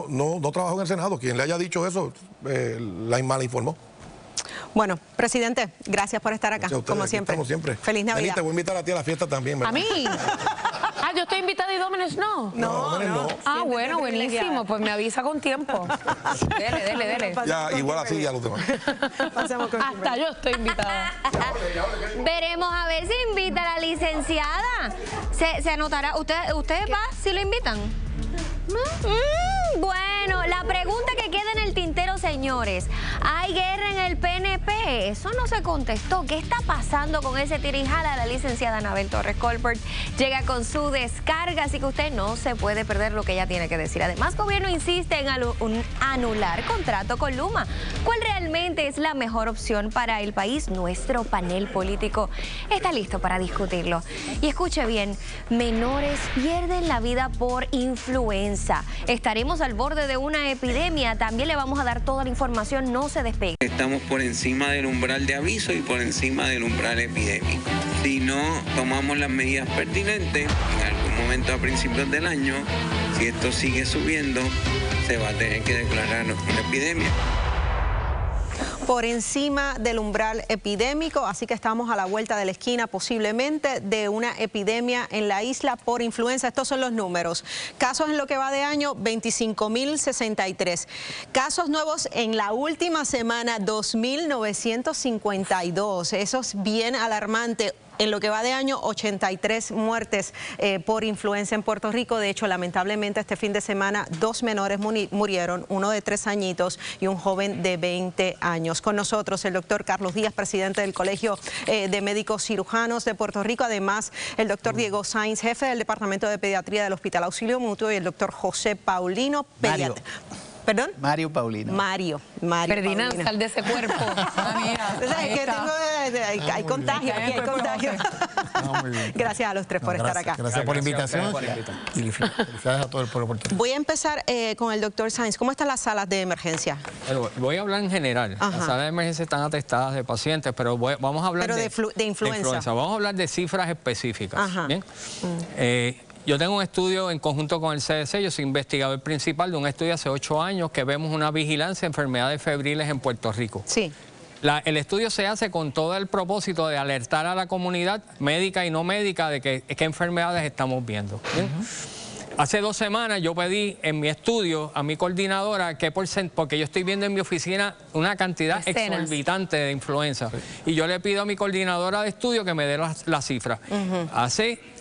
no trabajó en el Senado. Quien le haya dicho eso, la malinformó. Bueno, presidente, gracias por estar acá, como siempre. Estamos siempre. Feliz Navidad. Janine, te voy a invitar a ti a la fiesta también, ¿verdad? ¿A mí? Ah, yo estoy invitada y Dómenes no. No. Ah, bueno, buenísimo. Pues me avisa con tiempo. Dele. Ya, igual así ya los demás. Hasta yo estoy invitada. Veremos a ver si invita a la licenciada. Se anotará. ¿Ustedes va si lo invitan? Bueno, la pregunta que queda en el tintero, señores. ¿Hay guerra en el PNP? Eso no se contestó. ¿Qué está pasando con ese tira y jala? La licenciada Anabel Torres Colbert llega con su descarga, así que usted no se puede perder lo que ella tiene que decir. Además, gobierno insiste en anular contrato con Luma. ¿Cuál realmente es la mejor opción para el país? Nuestro panel político está listo para discutirlo. Y escuche bien, menores pierden la vida por influenza. Estaremos al borde de una epidemia. También le vamos a dar toda la información. No se despegue. Estamos por encima del umbral de aviso y por encima del umbral epidémico. Si no tomamos las medidas pertinentes, en algún momento a principios del año, si esto sigue subiendo, se va a tener que declarar una epidemia. Por encima del umbral epidémico, así que estamos a la vuelta de la esquina posiblemente de una epidemia en la isla por influenza. Estos son los números. Casos en lo que va de año, 25.063. Casos nuevos en la última semana, 2.952. Eso es bien alarmante. En lo que va de año, 83 muertes por influenza en Puerto Rico. De hecho, lamentablemente, este fin de semana, 2 menores murieron, uno de 3 añitos y un joven de 20 años. Con nosotros el doctor Carlos Díaz, presidente del Colegio de Médicos Cirujanos de Puerto Rico. Además, el doctor Diego Sainz, jefe del Departamento de Pediatría del Hospital Auxilio Mutuo, y el doctor José Paulino, pediatra. ¿Perdón? Mario Paulino. Mario Ferdinand, Paulino. sal de ese cuerpo. Hay contagio, aquí hay contagio. Gracias a los tres por estar acá. Gracias por la invitación. Y felicidades a todo el pueblo puertorriqueño. Voy a empezar con el doctor Sainz. ¿Cómo están las salas de emergencia? Bueno, voy a hablar en general. Las salas de emergencia están atestadas de pacientes, pero vamos a hablar de influenza. Vamos a hablar de cifras específicas. ¿Bien? Yo tengo un estudio en conjunto con el CDC, yo soy investigador principal de un estudio hace 8 años que vemos una vigilancia de enfermedades febriles en Puerto Rico. Sí. El estudio se hace con todo el propósito de alertar a la comunidad médica y no médica de qué enfermedades estamos viendo. ¿Bien? Hace 2 semanas yo pedí en mi estudio a mi coordinadora porque yo estoy viendo en mi oficina una cantidad exorbitante de influenza. Y yo le pido a mi coordinadora de estudio que me dé las cifras.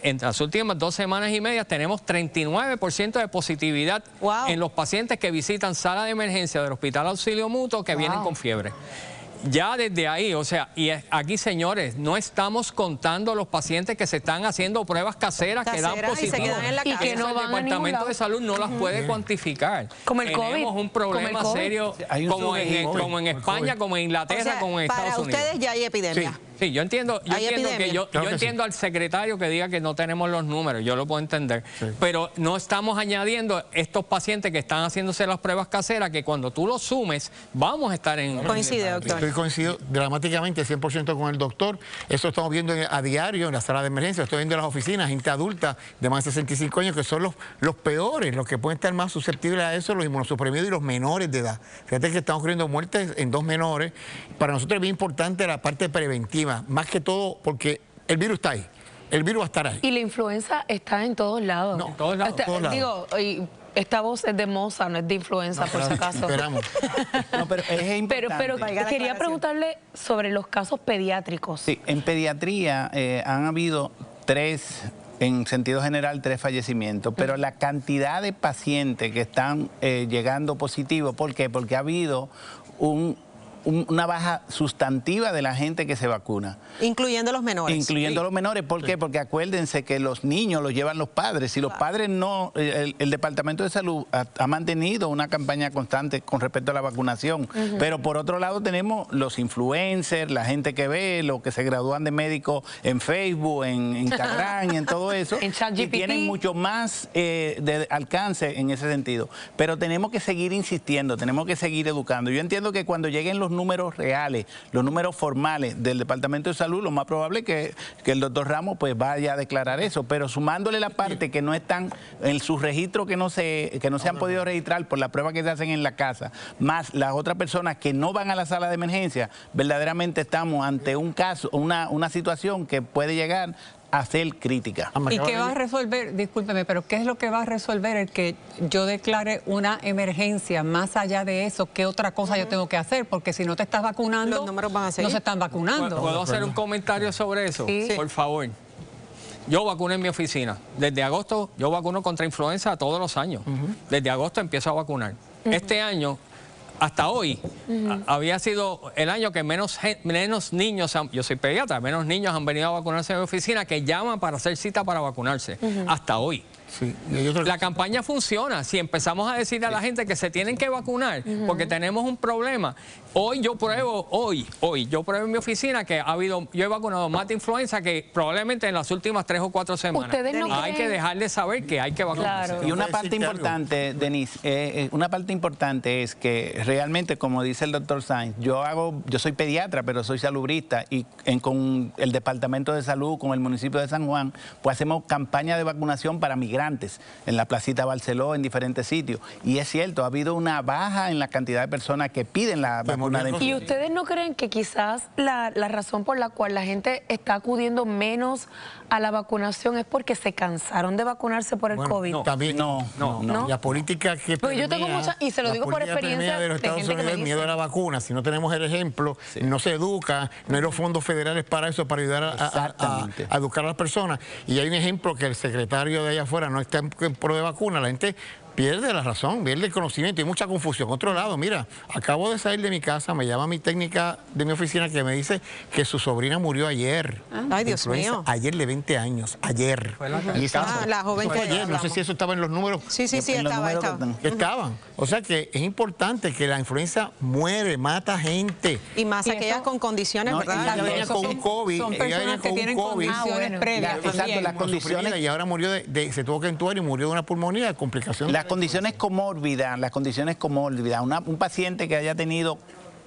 En las últimas 2 semanas y media tenemos 39% de positividad en los pacientes que visitan sala de emergencia del Hospital Auxilio Mutuo que vienen con fiebre. Ya desde ahí, o sea, y aquí, señores, no estamos contando los pacientes que se están haciendo pruebas caseras que dan positivo y que no van el Departamento de Salud no las puede cuantificar. Como el COVID. Tenemos un problema serio como en España, como en Inglaterra, como en Estados Unidos. Para ustedes ya hay epidemia. Sí, yo entiendo al secretario que diga que no tenemos los números, yo lo puedo entender, pero no estamos añadiendo estos pacientes que están haciéndose las pruebas caseras, que cuando tú los sumes, vamos a estar en... Coincide, doctor. Coincido dramáticamente 100% con el doctor. Eso estamos viendo a diario en la sala de emergencia, estoy viendo en las oficinas, gente adulta de más de 65 años que son los peores, los que pueden estar más susceptibles a eso, los inmunosuprimidos y los menores de edad. Fíjate que están ocurriendo muertes en 2 menores. Para nosotros es bien importante la parte preventiva, más que todo porque el virus está ahí, el virus va a estar ahí. Y la influenza está en todos lados. No, todos lados. Digo, esta voz es de moza, no es de influenza, por si acaso. Esperamos. No, pero es importante. Pero quería preguntarle sobre los casos pediátricos. Sí, en pediatría han habido 3, en sentido general, 3 fallecimientos, pero la cantidad de pacientes que están llegando positivos, ¿por qué? Porque ha habido una baja sustantiva de la gente que se vacuna. Incluyendo los menores. Incluyendo los menores. ¿Por qué? Porque acuérdense que los niños los llevan los padres. Si los padres no... El Departamento de Salud ha mantenido una campaña constante con respecto a la vacunación. Pero por otro lado tenemos los influencers, la gente que ve, los que se gradúan de médicos en Facebook, en Instagram y en todo eso. En ChatGPT. Y tienen mucho más de alcance en ese sentido. Pero tenemos que seguir insistiendo, tenemos que seguir educando. Yo entiendo que cuando lleguen los números reales, los números formales del Departamento de Salud, lo más probable es que el doctor Ramos pues vaya a declarar eso, pero sumándole la parte que no están en sus registros, que no se han podido registrar por la prueba que se hacen en la casa, más las otras personas que no van a la sala de emergencia, verdaderamente estamos ante un caso, una situación que puede llegar a ser crítica. ¿Y qué va a resolver, discúlpeme, pero qué es lo que va a resolver el que yo declare una emergencia? Más allá de eso, ¿qué otra cosa yo tengo que hacer? Porque si no te estás vacunando, los números van a seguir. No se están vacunando. ¿Puedo hacer un comentario sobre eso? Sí. Por favor. Yo vacuno en mi oficina. Desde agosto yo vacuno contra influenza todos los años. Desde agosto empiezo a vacunar. Este año, hasta hoy, había sido el año que menos niños, yo soy pediatra, menos niños han venido a vacunarse en mi oficina que llaman para hacer cita para vacunarse. Hasta hoy. Sí. La campaña funciona. Si empezamos a decir a la gente que se tienen que vacunar porque tenemos un problema. Hoy yo pruebo, yo pruebo en mi oficina que yo he vacunado más de influenza que probablemente en las últimas 3 o 4 semanas. Hay que dejar de saber que hay que vacunarse. Claro. Y una parte importante, Denise, una parte importante es que realmente, como dice el doctor Sainz, yo soy pediatra, pero soy salubrista y con el Departamento de Salud, con el municipio de San Juan, pues hacemos campaña de vacunación para migrantes en la Placita Barceló, en diferentes sitios. Y es cierto, ha habido una baja en la cantidad de personas que piden la vacuna de influenza. ¿Y ustedes no creen que quizás la razón por la cual la gente está acudiendo menos a la vacunación es porque se cansaron de vacunarse por el COVID? No, también no. La política que permea, yo tengo mucha, y se lo digo por experiencia de los Estados Unidos, el miedo a la vacuna. Si no tenemos el ejemplo, no se educa, no hay los fondos federales para eso, para ayudar a educar a las personas. Y hay un ejemplo que el secretario de allá afuera no está en pro de vacuna, la gente pierde la razón, pierde el conocimiento y mucha confusión. Otro lado, mira, acabo de salir de mi casa, me llama mi técnica de mi oficina que me dice que su sobrina murió ayer. Ay, Dios mío. Ayer de 20 años, ayer. La joven que ayer, no sé si eso estaba en los números. Sí, estaban. O sea que es importante que la influenza mata gente. Y más aquellas con condiciones, ¿verdad? Ella venía con un COVID. Son personas que tienen condiciones previas. Exacto, las condiciones. Y ahora murió se tuvo que entubar y murió de una pulmonía, complicación. Las condiciones comórbidas, un paciente que haya tenido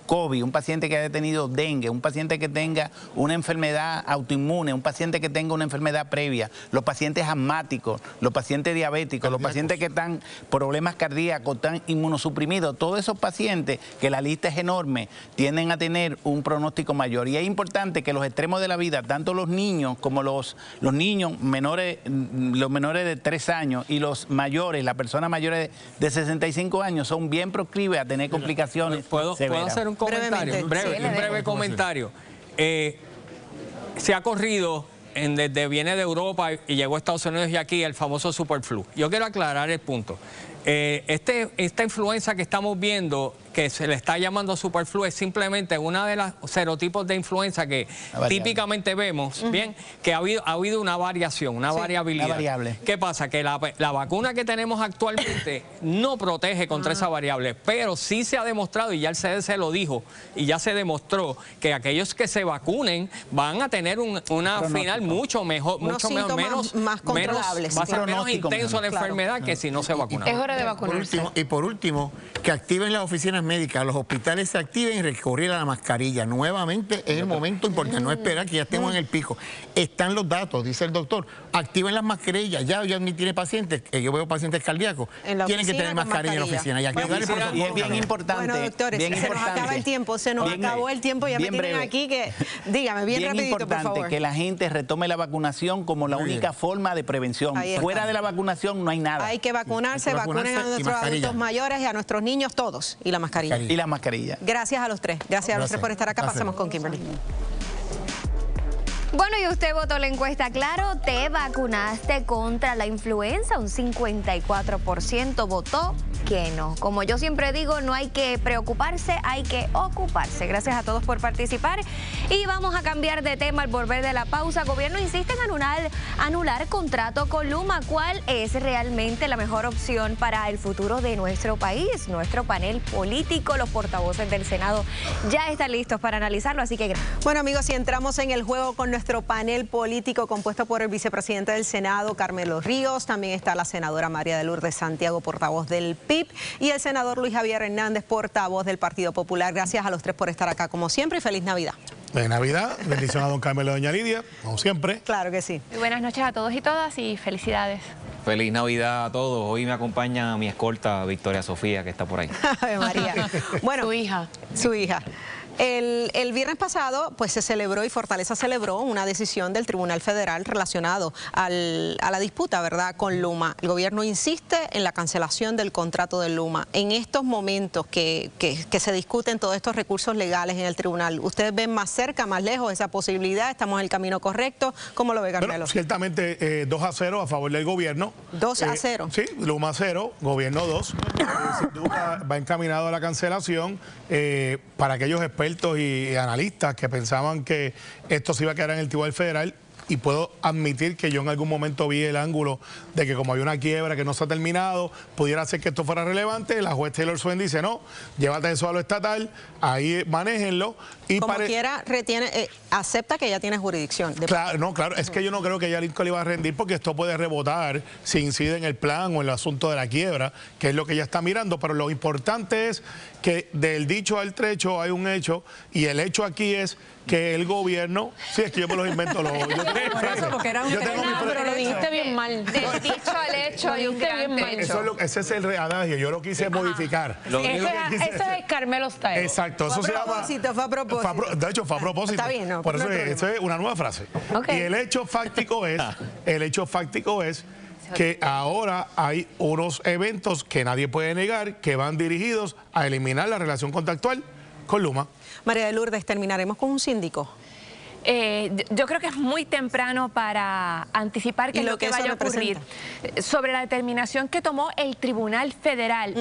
COVID, un paciente que haya tenido dengue, un paciente que tenga una enfermedad autoinmune, un paciente que tenga una enfermedad previa, los pacientes asmáticos, los pacientes diabéticos, los pacientes que están problemas cardíacos, están inmunosuprimidos, todos esos pacientes, que la lista es enorme, tienden a tener un pronóstico mayor. Y es importante que los extremos de la vida, tanto los niños como los niños menores, los menores de 3 años y los mayores, las personas mayores de 65 años, son bien proclives a tener complicaciones severas. ¿Puedo hacer un comentario? Un breve comentario. Se ha corrido viene de Europa y llegó a Estados Unidos y aquí el famoso superflu. Yo quiero aclarar el punto. Esta influenza que estamos viendo, que se le está llamando superflu, es simplemente una de las serotipos de influenza que típicamente vemos, bien, que ha habido una variación, una variabilidad. Una variable. ¿Qué pasa? Que la vacuna que tenemos actualmente no protege contra esa variable, pero sí se ha demostrado, y ya el CDC lo dijo, y ya se demostró que aquellos que se vacunen van a tener una final mucho mejor, más controlables. Va a ser menos intenso la enfermedad que si no se vacunan. Es hora de vacunarse. Por último, que activen las oficinas médicas, los hospitales se activen y recurrir a la mascarilla. Nuevamente es el momento importante, no esperar que ya estemos en el pico. Están los datos, dice el doctor, activen las mascarillas. Ya tiene pacientes, yo veo pacientes cardíacos, tienen que tener mascarilla en la oficina. Y activar el protocolo. Y es bien importante. Bueno, doctores, se nos acaba el tiempo, acabó el tiempo, ya me tienen aquí que, dígame, bien rapidito, por favor. Es importante que la gente retome la vacunación como la única forma de prevención. Fuera de la vacunación no hay nada. Hay que vacunarse, vacunen a nuestros adultos mayores y a nuestros niños todos. Y la mascarilla. Y la mascarilla. Gracias a los tres. Gracias a los tres por estar acá. Pasamos con Kimberly. Bueno, y usted votó la encuesta, claro, te vacunaste contra la influenza, un 54% votó que no. Como yo siempre digo, no hay que preocuparse, hay que ocuparse. Gracias a todos por participar y vamos a cambiar de tema al volver de la pausa. Gobierno insiste en anular contrato con Luma. ¿Cuál es realmente la mejor opción para el futuro de nuestro país? Nuestro panel político, los portavoces del Senado ya están listos para analizarlo, así que gracias. Bueno, amigos, si entramos en el juego con nuestro panel político compuesto por el vicepresidente del Senado, Carmelo Ríos, también está la senadora María de Lourdes Santiago, portavoz del PIB, y el senador Luis Javier Hernández, portavoz del Partido Popular. Gracias a los tres por estar acá como siempre y feliz Navidad. De Navidad, bendición a don Carmelo y doña Lidia, como siempre. Claro que sí. Muy buenas noches a todos y todas y felicidades. Feliz Navidad a todos. Hoy me acompaña mi escolta Victoria Sofía, que está por ahí. Ave María. Bueno, su hija. Su hija. El viernes pasado pues se celebró y Fortaleza celebró una decisión del Tribunal Federal relacionado a la disputa, ¿verdad?, con Luma. El gobierno insiste en la cancelación del contrato de Luma. En estos momentos que se discuten todos estos recursos legales en el tribunal, ¿ustedes ven más cerca, más lejos esa posibilidad? ¿Estamos en el camino correcto? ¿Cómo lo ve, Carmelo? Bueno, ciertamente 2-0 a favor del gobierno. 2-0. Sí, Luma 0, gobierno 2. Sin duda va encaminado a la cancelación para aquellos expertos y analistas que pensaban que esto se iba a quedar en el Tribunal Federal, y puedo admitir que yo en algún momento vi el ángulo de que como hay una quiebra que no se ha terminado, pudiera ser que esto fuera relevante. La juez Taylor Swain dice, no, llévate eso a lo estatal, ahí manéjenlo. Y como quiera, acepta que ya tiene jurisdicción. Claro, no, claro, es que yo no creo que ya Lincoln le iba a rendir, porque esto puede rebotar si incide en el plan o en el asunto de la quiebra, que es lo que ella está mirando. Pero lo importante es que del dicho al trecho hay un hecho, y el hecho aquí es que el gobierno, sí, es que yo me los invento, yo tengo mi frase. Pero lo dijiste bien mal. Del dicho al hecho hay un gran trecho. Ese es el adagio, yo lo quise modificar. Eso es Carmelo Style. Exacto, eso se llama... Fue a propósito. De hecho, fue a propósito. Está bien, ¿no? Por eso eso es una nueva frase. Okay. Y el hecho fáctico es que ahora hay unos eventos que nadie puede negar que van dirigidos a eliminar la relación contractual con Luma. María de Lourdes, ¿terminaremos con un síndico? Yo creo que es muy temprano para anticipar qué es lo que vaya a ocurrir. Sobre la determinación que tomó el Tribunal Federal,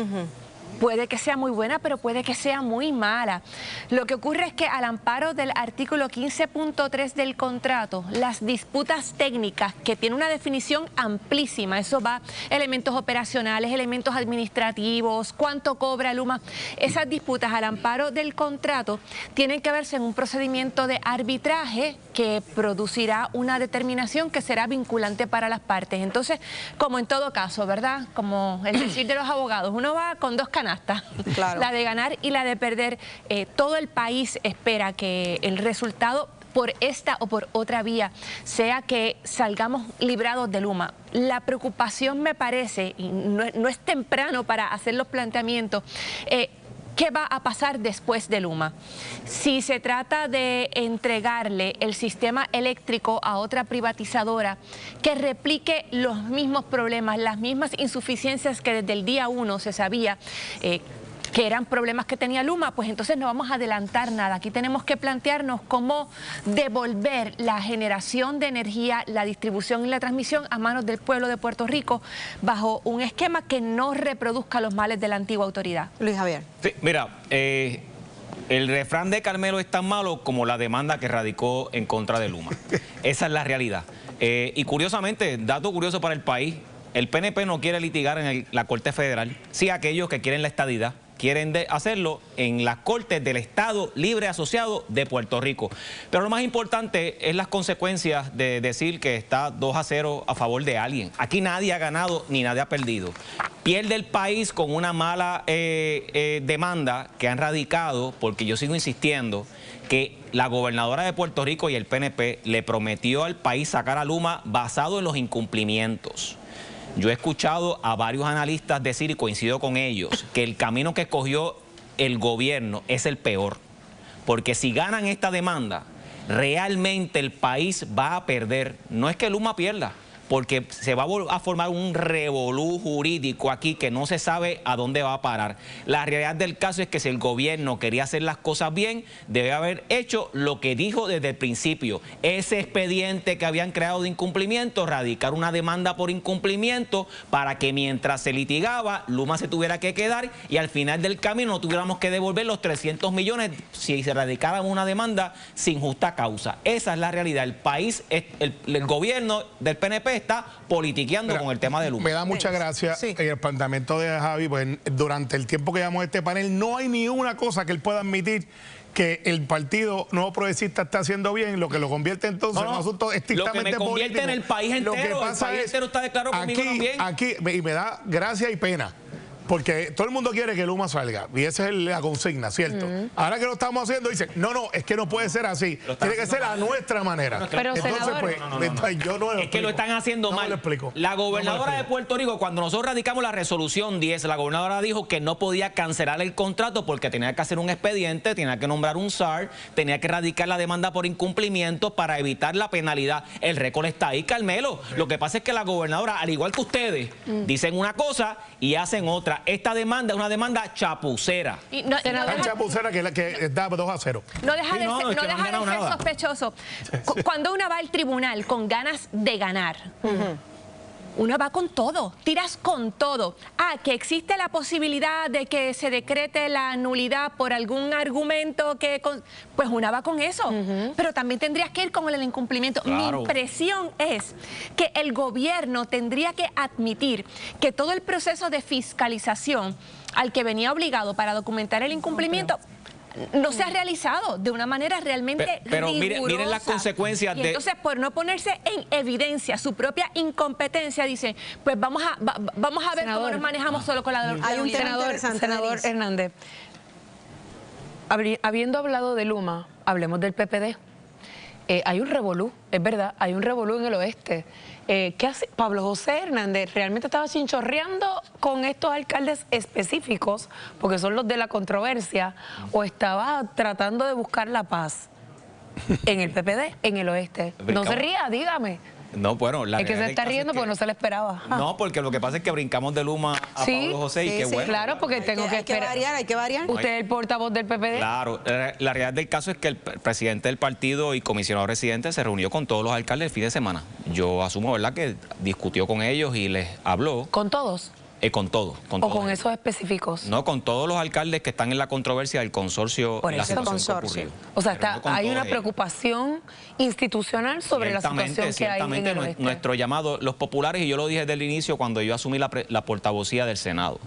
puede que sea muy buena, pero puede que sea muy mala. Lo que ocurre es que al amparo del artículo 15.3 del contrato, las disputas técnicas, que tiene una definición amplísima, eso va elementos operacionales, elementos administrativos, cuánto cobra Luma, esas disputas al amparo del contrato tienen que verse en un procedimiento de arbitraje que producirá una determinación que será vinculante para las partes. Entonces, como en todo caso, ¿verdad? Como el decir de los abogados, uno va con dos canastas. Claro. La de ganar y la de perder. Todo el país espera que el resultado por esta o por otra vía sea que salgamos librados de Luma. La preocupación me parece, y no es temprano para hacer los planteamientos, ¿qué va a pasar después de Luma? Si se trata de entregarle el sistema eléctrico a otra privatizadora que replique los mismos problemas, las mismas insuficiencias que desde el día 1 se sabía que eran problemas que tenía Luma, pues entonces no vamos a adelantar nada. Aquí tenemos que plantearnos cómo devolver la generación de energía, la distribución y la transmisión a manos del pueblo de Puerto Rico bajo un esquema que no reproduzca los males de la antigua autoridad. Luis Javier. Sí, mira, el refrán de Carmelo es tan malo como la demanda que radicó en contra de Luma. Esa es la realidad. Y curiosamente, dato curioso para el país, el PNP no quiere litigar en la Corte Federal. Sí, aquellos que quieren la estadidad quieren hacerlo en las Cortes del Estado Libre Asociado de Puerto Rico. Pero lo más importante es las consecuencias de decir que está 2-0 a favor de alguien. Aquí nadie ha ganado ni nadie ha perdido. Pierde el país con una mala demanda que han radicado, porque yo sigo insistiendo que la gobernadora de Puerto Rico y el PNP le prometió al país sacar a Luma basado en los incumplimientos. Yo he escuchado a varios analistas decir, y coincido con ellos, que el camino que escogió el gobierno es el peor. Porque si ganan esta demanda, realmente el país va a perder. No es que Luma pierda, porque se va a formar un revolú jurídico aquí que no se sabe a dónde va a parar. La realidad del caso es que si el gobierno quería hacer las cosas bien, debe haber hecho lo que dijo desde el principio. Ese expediente que habían creado de incumplimiento, radicar una demanda por incumplimiento para que mientras se litigaba, Luma se tuviera que quedar y al final del camino no tuviéramos que devolver los 300 millones si se radicara una demanda sin justa causa. Esa es la realidad. El país, el gobierno del PNP está politiqueando con el tema de Luma. Me da mucha gracia el planteamiento de Javi, pues durante el tiempo que llevamos este panel no hay ni una cosa que él pueda admitir que el Partido Nuevo Progresista está haciendo bien, lo que lo convierte entonces en un asunto estrictamente político. Lo que me convierte en el país entero, lo que pasa el país entero está de claro conmigo también. Aquí, y me da gracia y pena, porque todo el mundo quiere que Luma salga, y esa es la consigna, ¿cierto? Ahora que lo estamos haciendo, dicen, no, es que no puede ser así, tiene que ser a nuestra manera. Pero entonces, senador, pues, yo no es que lo están haciendo mal. No me lo explico. La gobernadora de Puerto Rico, cuando nosotros radicamos la resolución 10, la gobernadora dijo que no podía cancelar el contrato porque tenía que hacer un expediente, tenía que nombrar un SAR, tenía que radicar la demanda por incumplimiento para evitar la penalidad. El récord está ahí, Carmelo. Lo que pasa es que la gobernadora, al igual que ustedes, dicen una cosa y hacen otra. Esta demanda es una demanda chapucera. Tan chapucera que da 2-0. No deja de ser sospechoso. Cuando uno va al tribunal con ganas de ganar, uno va con todo, tiras con todo. Que existe la posibilidad de que se decrete la nulidad por algún argumento pues uno va con eso. Pero también tendrías que ir con el incumplimiento. Claro. Mi impresión es que el gobierno tendría que admitir que todo el proceso de fiscalización al que venía obligado para documentar el incumplimiento no se ha realizado de una manera realmente pero rigurosa. miren las consecuencias y entonces, por no ponerse en evidencia su propia incompetencia, dice, pues vamos a ver cómo nos manejamos solo con la Hay un senador Hernández. Habiendo hablado de Luma, hablemos del PPD. Hay un revolú, es verdad, hay un revolú en el oeste. ¿Qué hace? Pablo José Hernández realmente estaba chinchorreando con estos alcaldes específicos, porque son los de la controversia, o estaba tratando de buscar la paz en el PPD, en el oeste. No se ría, dígame. No, bueno, es que se está riendo porque no se le esperaba. No, porque lo que pasa es que brincamos de Luma a Pablo José y qué bueno. Claro, porque tengo que esperar. Hay que variar. ¿Usted es el portavoz del PPD? Claro, la realidad del caso es que el presidente del partido y comisionado residente se reunió con todos los alcaldes el fin de semana. Yo asumo, ¿verdad?, que discutió con ellos y les habló. ¿Con todos? Con todos. ¿O con esos específicos? No, con todos los alcaldes que están en la controversia del consorcio. Por eso, consorcio. O sea, hay una preocupación institucional sobre la situación que hay en el oeste. Nuestro llamado, los populares, y yo lo dije desde el inicio cuando yo asumí la portavocía del Senado,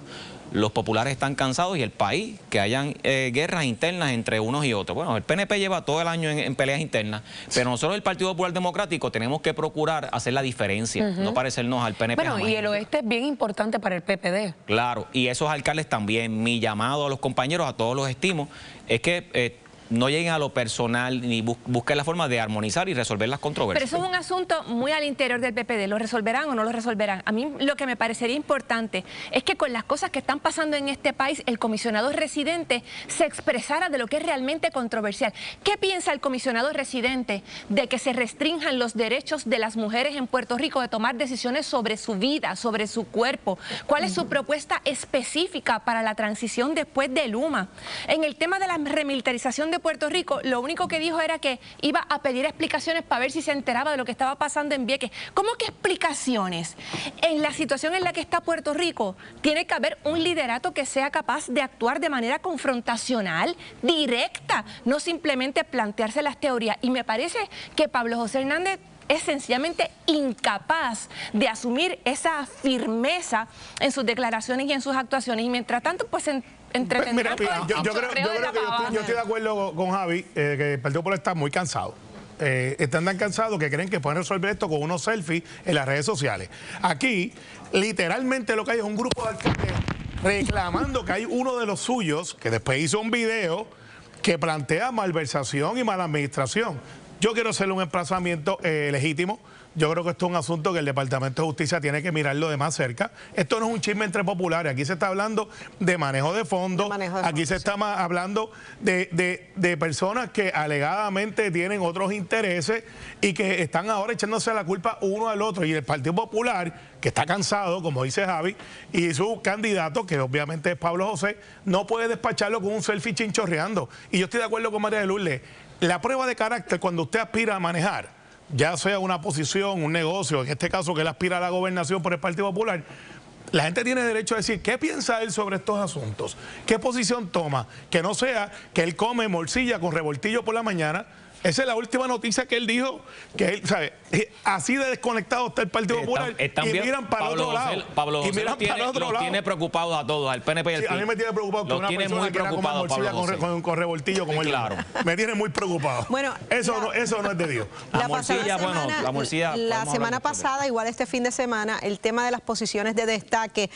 los populares están cansados y el país, que hayan guerras internas entre unos y otros. Bueno, el PNP lleva todo el año en peleas internas, pero nosotros el Partido Popular Democrático tenemos que procurar hacer la diferencia, no parecernos al PNP. Bueno, y el oeste es bien importante para el PPD. Claro, y esos alcaldes también. Mi llamado a los compañeros, a todos los estimo, es que no lleguen a lo personal ni busquen la forma de armonizar y resolver las controversias. Pero eso es un asunto muy al interior del PPD. ¿Lo resolverán o no lo resolverán? A mí lo que me parecería importante es que con las cosas que están pasando en este país, el comisionado residente se expresara de lo que es realmente controversial. ¿Qué piensa el comisionado residente de que se restrinjan los derechos de las mujeres en Puerto Rico de tomar decisiones sobre su vida, sobre su cuerpo? ¿Cuál es su propuesta específica para la transición después de Luma? En el tema de la remilitarización de Puerto Rico, lo único que dijo era que iba a pedir explicaciones para ver si se enteraba de lo que estaba pasando en Vieques. ¿Cómo que explicaciones? En la situación en la que está Puerto Rico, tiene que haber un liderato que sea capaz de actuar de manera confrontacional, directa, no simplemente plantearse las teorías. Y me parece que Pablo José Hernández es sencillamente incapaz de asumir esa firmeza en sus declaraciones y en sus actuaciones. Y mientras tanto, pues Mira, yo creo que yo estoy de acuerdo con Javi, que el Partido Popular está muy cansado. Están tan cansados que creen que pueden resolver esto con unos selfies en las redes sociales. Aquí, literalmente lo que hay es un grupo de alcaldes reclamando que hay uno de los suyos, que después hizo un video, que plantea malversación y mala administración. Yo quiero hacerle un emplazamiento legítimo. Yo creo que esto es un asunto que el Departamento de Justicia tiene que mirarlo de más cerca. Esto no es un chisme entre populares. Aquí se está hablando de manejo de fondos. Aquí se está hablando de personas que alegadamente tienen otros intereses y que están ahora echándose la culpa uno al otro. Y el Partido Popular, que está cansado, como dice Javi, y su candidato, que obviamente es Pablo José, no puede despacharlo con un selfie chinchorreando. Y yo estoy de acuerdo con María de Lourdes. La prueba de carácter, cuando usted aspira a manejar, ya sea una posición, un negocio, en este caso que él aspira a la gobernación por el Partido Popular, la gente tiene derecho a decir qué piensa él sobre estos asuntos, qué posición toma, que no sea que él come morcilla con revoltillo por la mañana, Esa es la última noticia que él dijo, que él, ¿sabe? Así de desconectado está el Partido Popular y miran para otro lado. Pablo José los tiene preocupados a todos, al PNP y al PIB. A mí me tiene preocupado que una persona que era como morcilla con revoltillo como él. Claro. Me tiene muy preocupado. Bueno, eso no es de Dios. La semana pasada, igual este fin de semana, el tema de las posiciones de destaque,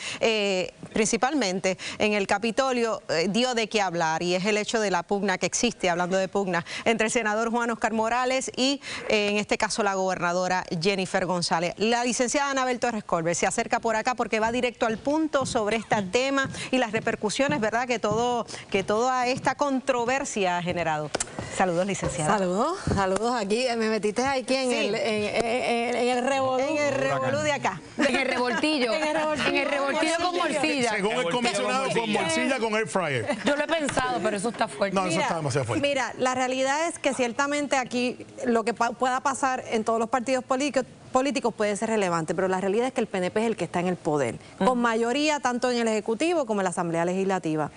principalmente en el Capitolio, dio de qué hablar, y es el hecho de la pugna que existe, hablando de pugna, entre el senador Juan Oscar Morales y en este caso la gobernadora Jennifer González. La licenciada Anabel Torres Colbert se acerca por acá porque va directo al punto sobre este tema y las repercusiones, ¿verdad?, que toda esta controversia ha generado. Saludos, licenciada. Saludos aquí. Me metiste aquí en el revolú. En el revolú de acá. En el revoltillo. En el revoltillo con morcilla. Según el comisionado, con morcilla con air fryer. Yo lo he pensado, pero eso está fuerte. No, eso está demasiado fuerte. Mira, la realidad es que ciertamente aquí lo que pueda pasar en todos los partidos políticos puede ser relevante, pero la realidad es que el PNP es el que está en el poder, con mayoría tanto en el Ejecutivo como en la Asamblea Legislativa.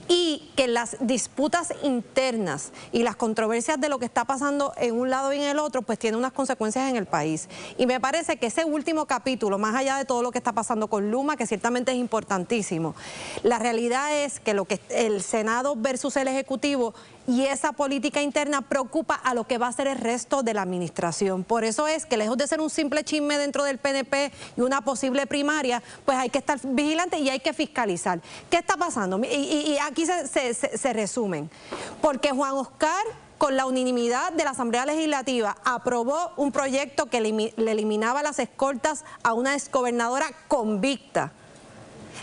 Y que las disputas internas y las controversias de lo que está pasando en un lado y en el otro, pues tiene unas consecuencias en el país. Y me parece que ese último capítulo, más allá de todo lo que está pasando con Luma, que ciertamente es importantísimo, la realidad es que lo que el Senado versus el Ejecutivo y esa política interna preocupa a lo que va a ser el resto de la administración. Por eso es que lejos de ser un simple chisme dentro del PNP y una posible primaria, pues hay que estar vigilantes y hay que fiscalizar. ¿Qué está pasando? Y aquí se resumen. Porque Juan Oscar, con la unanimidad de la Asamblea Legislativa, aprobó un proyecto que le eliminaba las escoltas a una exgobernadora convicta.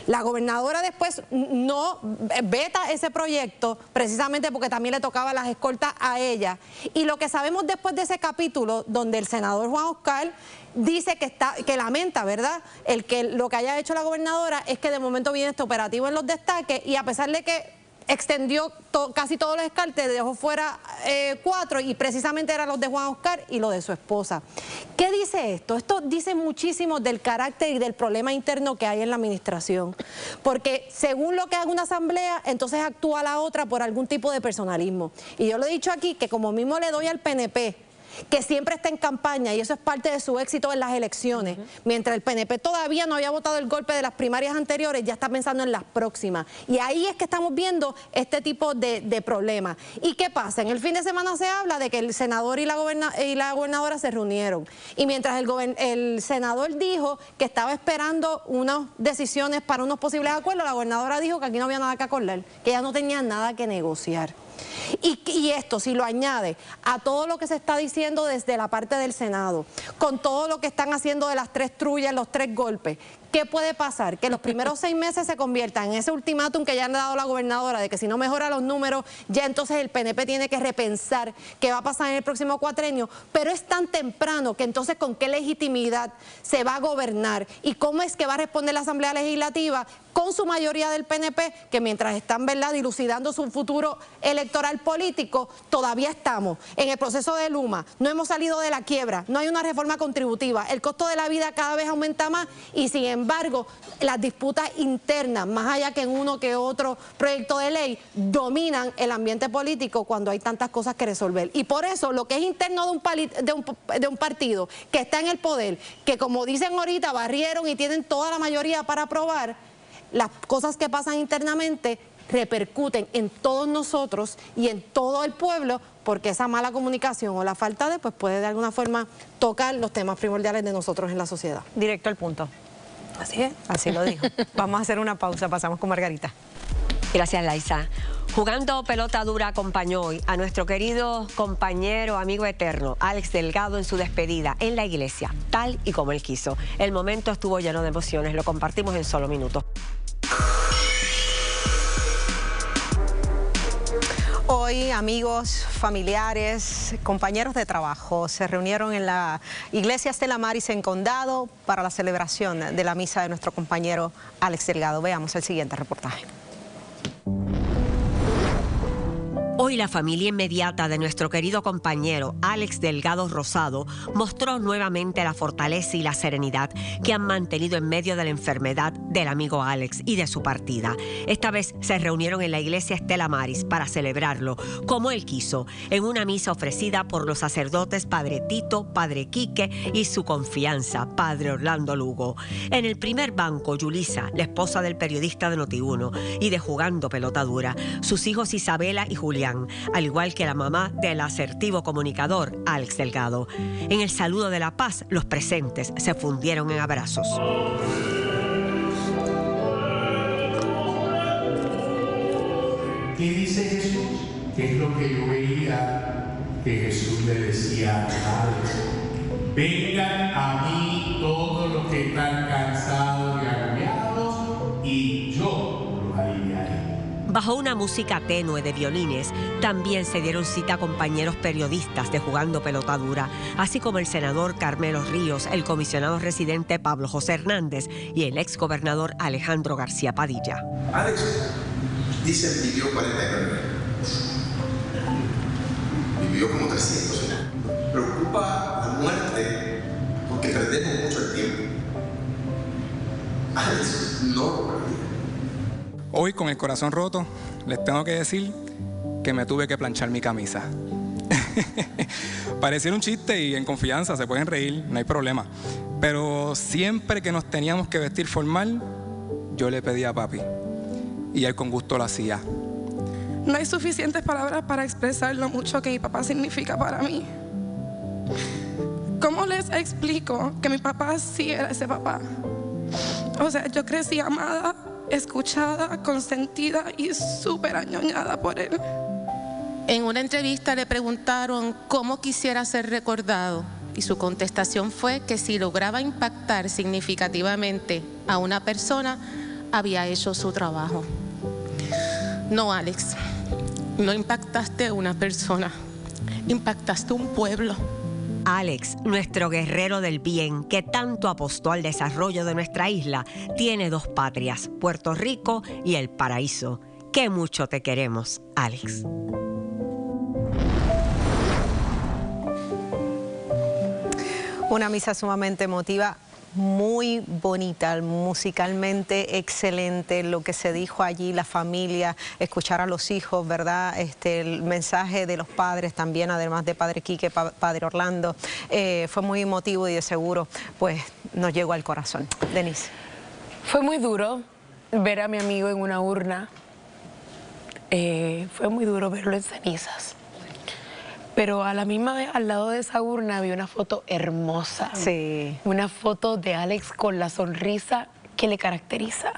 La gobernadora después no veta ese proyecto precisamente porque también le tocaba las escoltas a ella. Y lo que sabemos después de ese capítulo, donde el senador Juan Oscar dice que lamenta, ¿verdad?, lo que haya hecho la gobernadora es que de momento viene este operativo en los destaques y a pesar de que extendió casi todos los escartes, dejó fuera 4 y precisamente eran los de Juan Oscar y los de su esposa. ¿Qué dice esto? Esto dice muchísimo del carácter y del problema interno que hay en la administración, porque según lo que haga una asamblea, entonces actúa la otra por algún tipo de personalismo. Y yo lo he dicho aquí, que como mismo le doy al PNP, que siempre está en campaña y eso es parte de su éxito en las elecciones. Mientras el PNP todavía no había votado el golpe de las primarias anteriores, ya está pensando en las próximas. Y ahí es que estamos viendo este tipo de problemas. ¿Y qué pasa? En el fin de semana se habla de que el senador y la gobernadora se reunieron. Y mientras el senador dijo que estaba esperando unas decisiones para unos posibles acuerdos, la gobernadora dijo que aquí no había nada que acordar, que ella no tenía nada que negociar. Y esto, si lo añade a todo lo que se está diciendo desde la parte del Senado, con todo lo que están haciendo de las 3 trullas, los 3 golpes, ¿qué puede pasar? Que los primeros 6 meses se conviertan en ese ultimátum que ya le ha dado la gobernadora, de que si no mejora los números, ya entonces el PNP tiene que repensar qué va a pasar en el próximo cuatrenio, pero es tan temprano que entonces con qué legitimidad se va a gobernar y cómo es que va a responder la Asamblea Legislativa con su mayoría del PNP, que mientras están, ¿verdad?, dilucidando su futuro electoral político, todavía estamos en el proceso de Luma, no hemos salido de la quiebra, no hay una reforma contributiva, el costo de la vida cada vez aumenta más y sin embargo las disputas internas, más allá que en uno que otro proyecto de ley, dominan el ambiente político cuando hay tantas cosas que resolver. Y por eso lo que es interno de un partido que está en el poder, que como dicen ahorita, barrieron y tienen toda la mayoría para aprobar, las cosas que pasan internamente repercuten en todos nosotros y en todo el pueblo, porque esa mala comunicación o la falta de, pues puede de alguna forma tocar los temas primordiales de nosotros en la sociedad. Directo al punto. Así es. Así lo dijo. Vamos a hacer una pausa, pasamos con Margarita. Gracias, Laisa. Jugando pelota dura acompañó hoy a nuestro querido compañero, amigo eterno, Alex Delgado, en su despedida en la iglesia, tal y como él quiso. El momento estuvo lleno de emociones, lo compartimos en solo minutos. Hoy amigos, familiares, compañeros de trabajo se reunieron en la iglesia Stella Maris en Condado para la celebración de la misa de nuestro compañero Alex Delgado. Veamos el siguiente reportaje. Hoy Hoy la familia inmediata de nuestro querido compañero Alex Delgado Rosado mostró nuevamente la fortaleza y la serenidad que han mantenido en medio de la enfermedad del amigo Alex y de su partida. Esta vez se reunieron en la iglesia Estela Maris para celebrarlo, como él quiso, en una misa ofrecida por los sacerdotes Padre Tito, Padre Quique y su confianza, Padre Orlando Lugo. En el primer banco, Yulisa, la esposa del periodista de Noti1 y de Jugando Pelota Dura, sus hijos Isabela y Julián, al igual que la mamá del asertivo comunicador Alex Delgado. En el saludo de la paz, los presentes se fundieron en abrazos. ¿Qué dice Jesús? ¿Qué es lo que yo veía que Jesús le decía a Alex? Vengan a mí todos los que están cansados y agobiados y yo los aliviaré. Bajo una música tenue de violines, también se dieron cita compañeros periodistas de Jugando Pelota Dura, así como el senador Carmelo Ríos, el comisionado residente Pablo José Hernández y el exgobernador Alejandro García Padilla. Alex, dicen, vivió 49 años. Vivió como 300 años. Preocupa la muerte porque perdemos mucho el tiempo. Alex no lo perdía. Hoy, con el corazón roto, les tengo que decir que me tuve que planchar mi camisa. Pareciera un chiste y en confianza se pueden reír, no hay problema. Pero siempre que nos teníamos que vestir formal, yo le pedía a papi. Y él con gusto lo hacía. No hay suficientes palabras para expresar lo mucho que mi papá significa para mí. ¿Cómo les explico que mi papá sí era ese papá? O sea, yo crecí amada, escuchada, consentida y súper añoñada por él. En una entrevista le preguntaron cómo quisiera ser recordado y su contestación fue que si lograba impactar significativamente a una persona, había hecho su trabajo. No, Alex, no impactaste a una persona, impactaste un pueblo. Alex, nuestro guerrero del bien, que tanto apostó al desarrollo de nuestra isla, tiene dos patrias, Puerto Rico y el paraíso. ¡Qué mucho te queremos, Alex! Una misa sumamente emotiva, muy bonita, musicalmente excelente, lo que se dijo allí, la familia, escuchar a los hijos, ¿verdad? El mensaje de los padres también, además de Padre Quique, Padre Orlando, fue muy emotivo y de seguro, pues, nos llegó al corazón. Denise. Fue muy duro ver a mi amigo en una urna, fue muy duro verlo en cenizas. Pero a la misma vez, al lado de esa urna, había una foto hermosa. Sí. Una foto de Alex con la sonrisa que le caracteriza.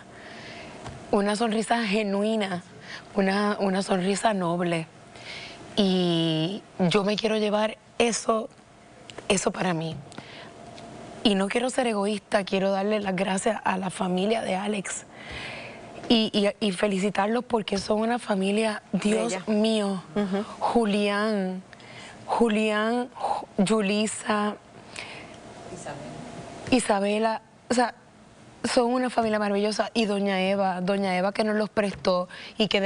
Una sonrisa genuina, una sonrisa noble. Y yo me quiero llevar eso para mí. Y no quiero ser egoísta, quiero darle las gracias a la familia de Alex. Y felicitarlos porque son una familia, Dios mío, Julián, Yulisa, Isabela, o sea, son una familia maravillosa. Y doña Eva que nos los prestó y que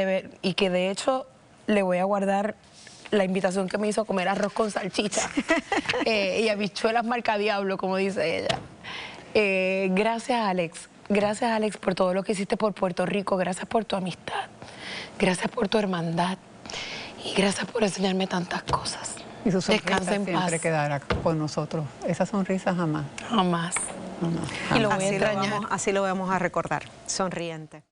de hecho le voy a guardar la invitación que me hizo a comer arroz con salchicha y habichuelas marca diablo, como dice ella. Gracias, Alex, por todo lo que hiciste por Puerto Rico. Gracias por tu amistad, gracias por tu hermandad y gracias por enseñarme tantas cosas. Y su sonrisa Descansa en siempre paz. quedará con nosotros. Esa sonrisa jamás. Jamás. Y lo voy a extrañar. Así lo vamos a recordar, sonriente.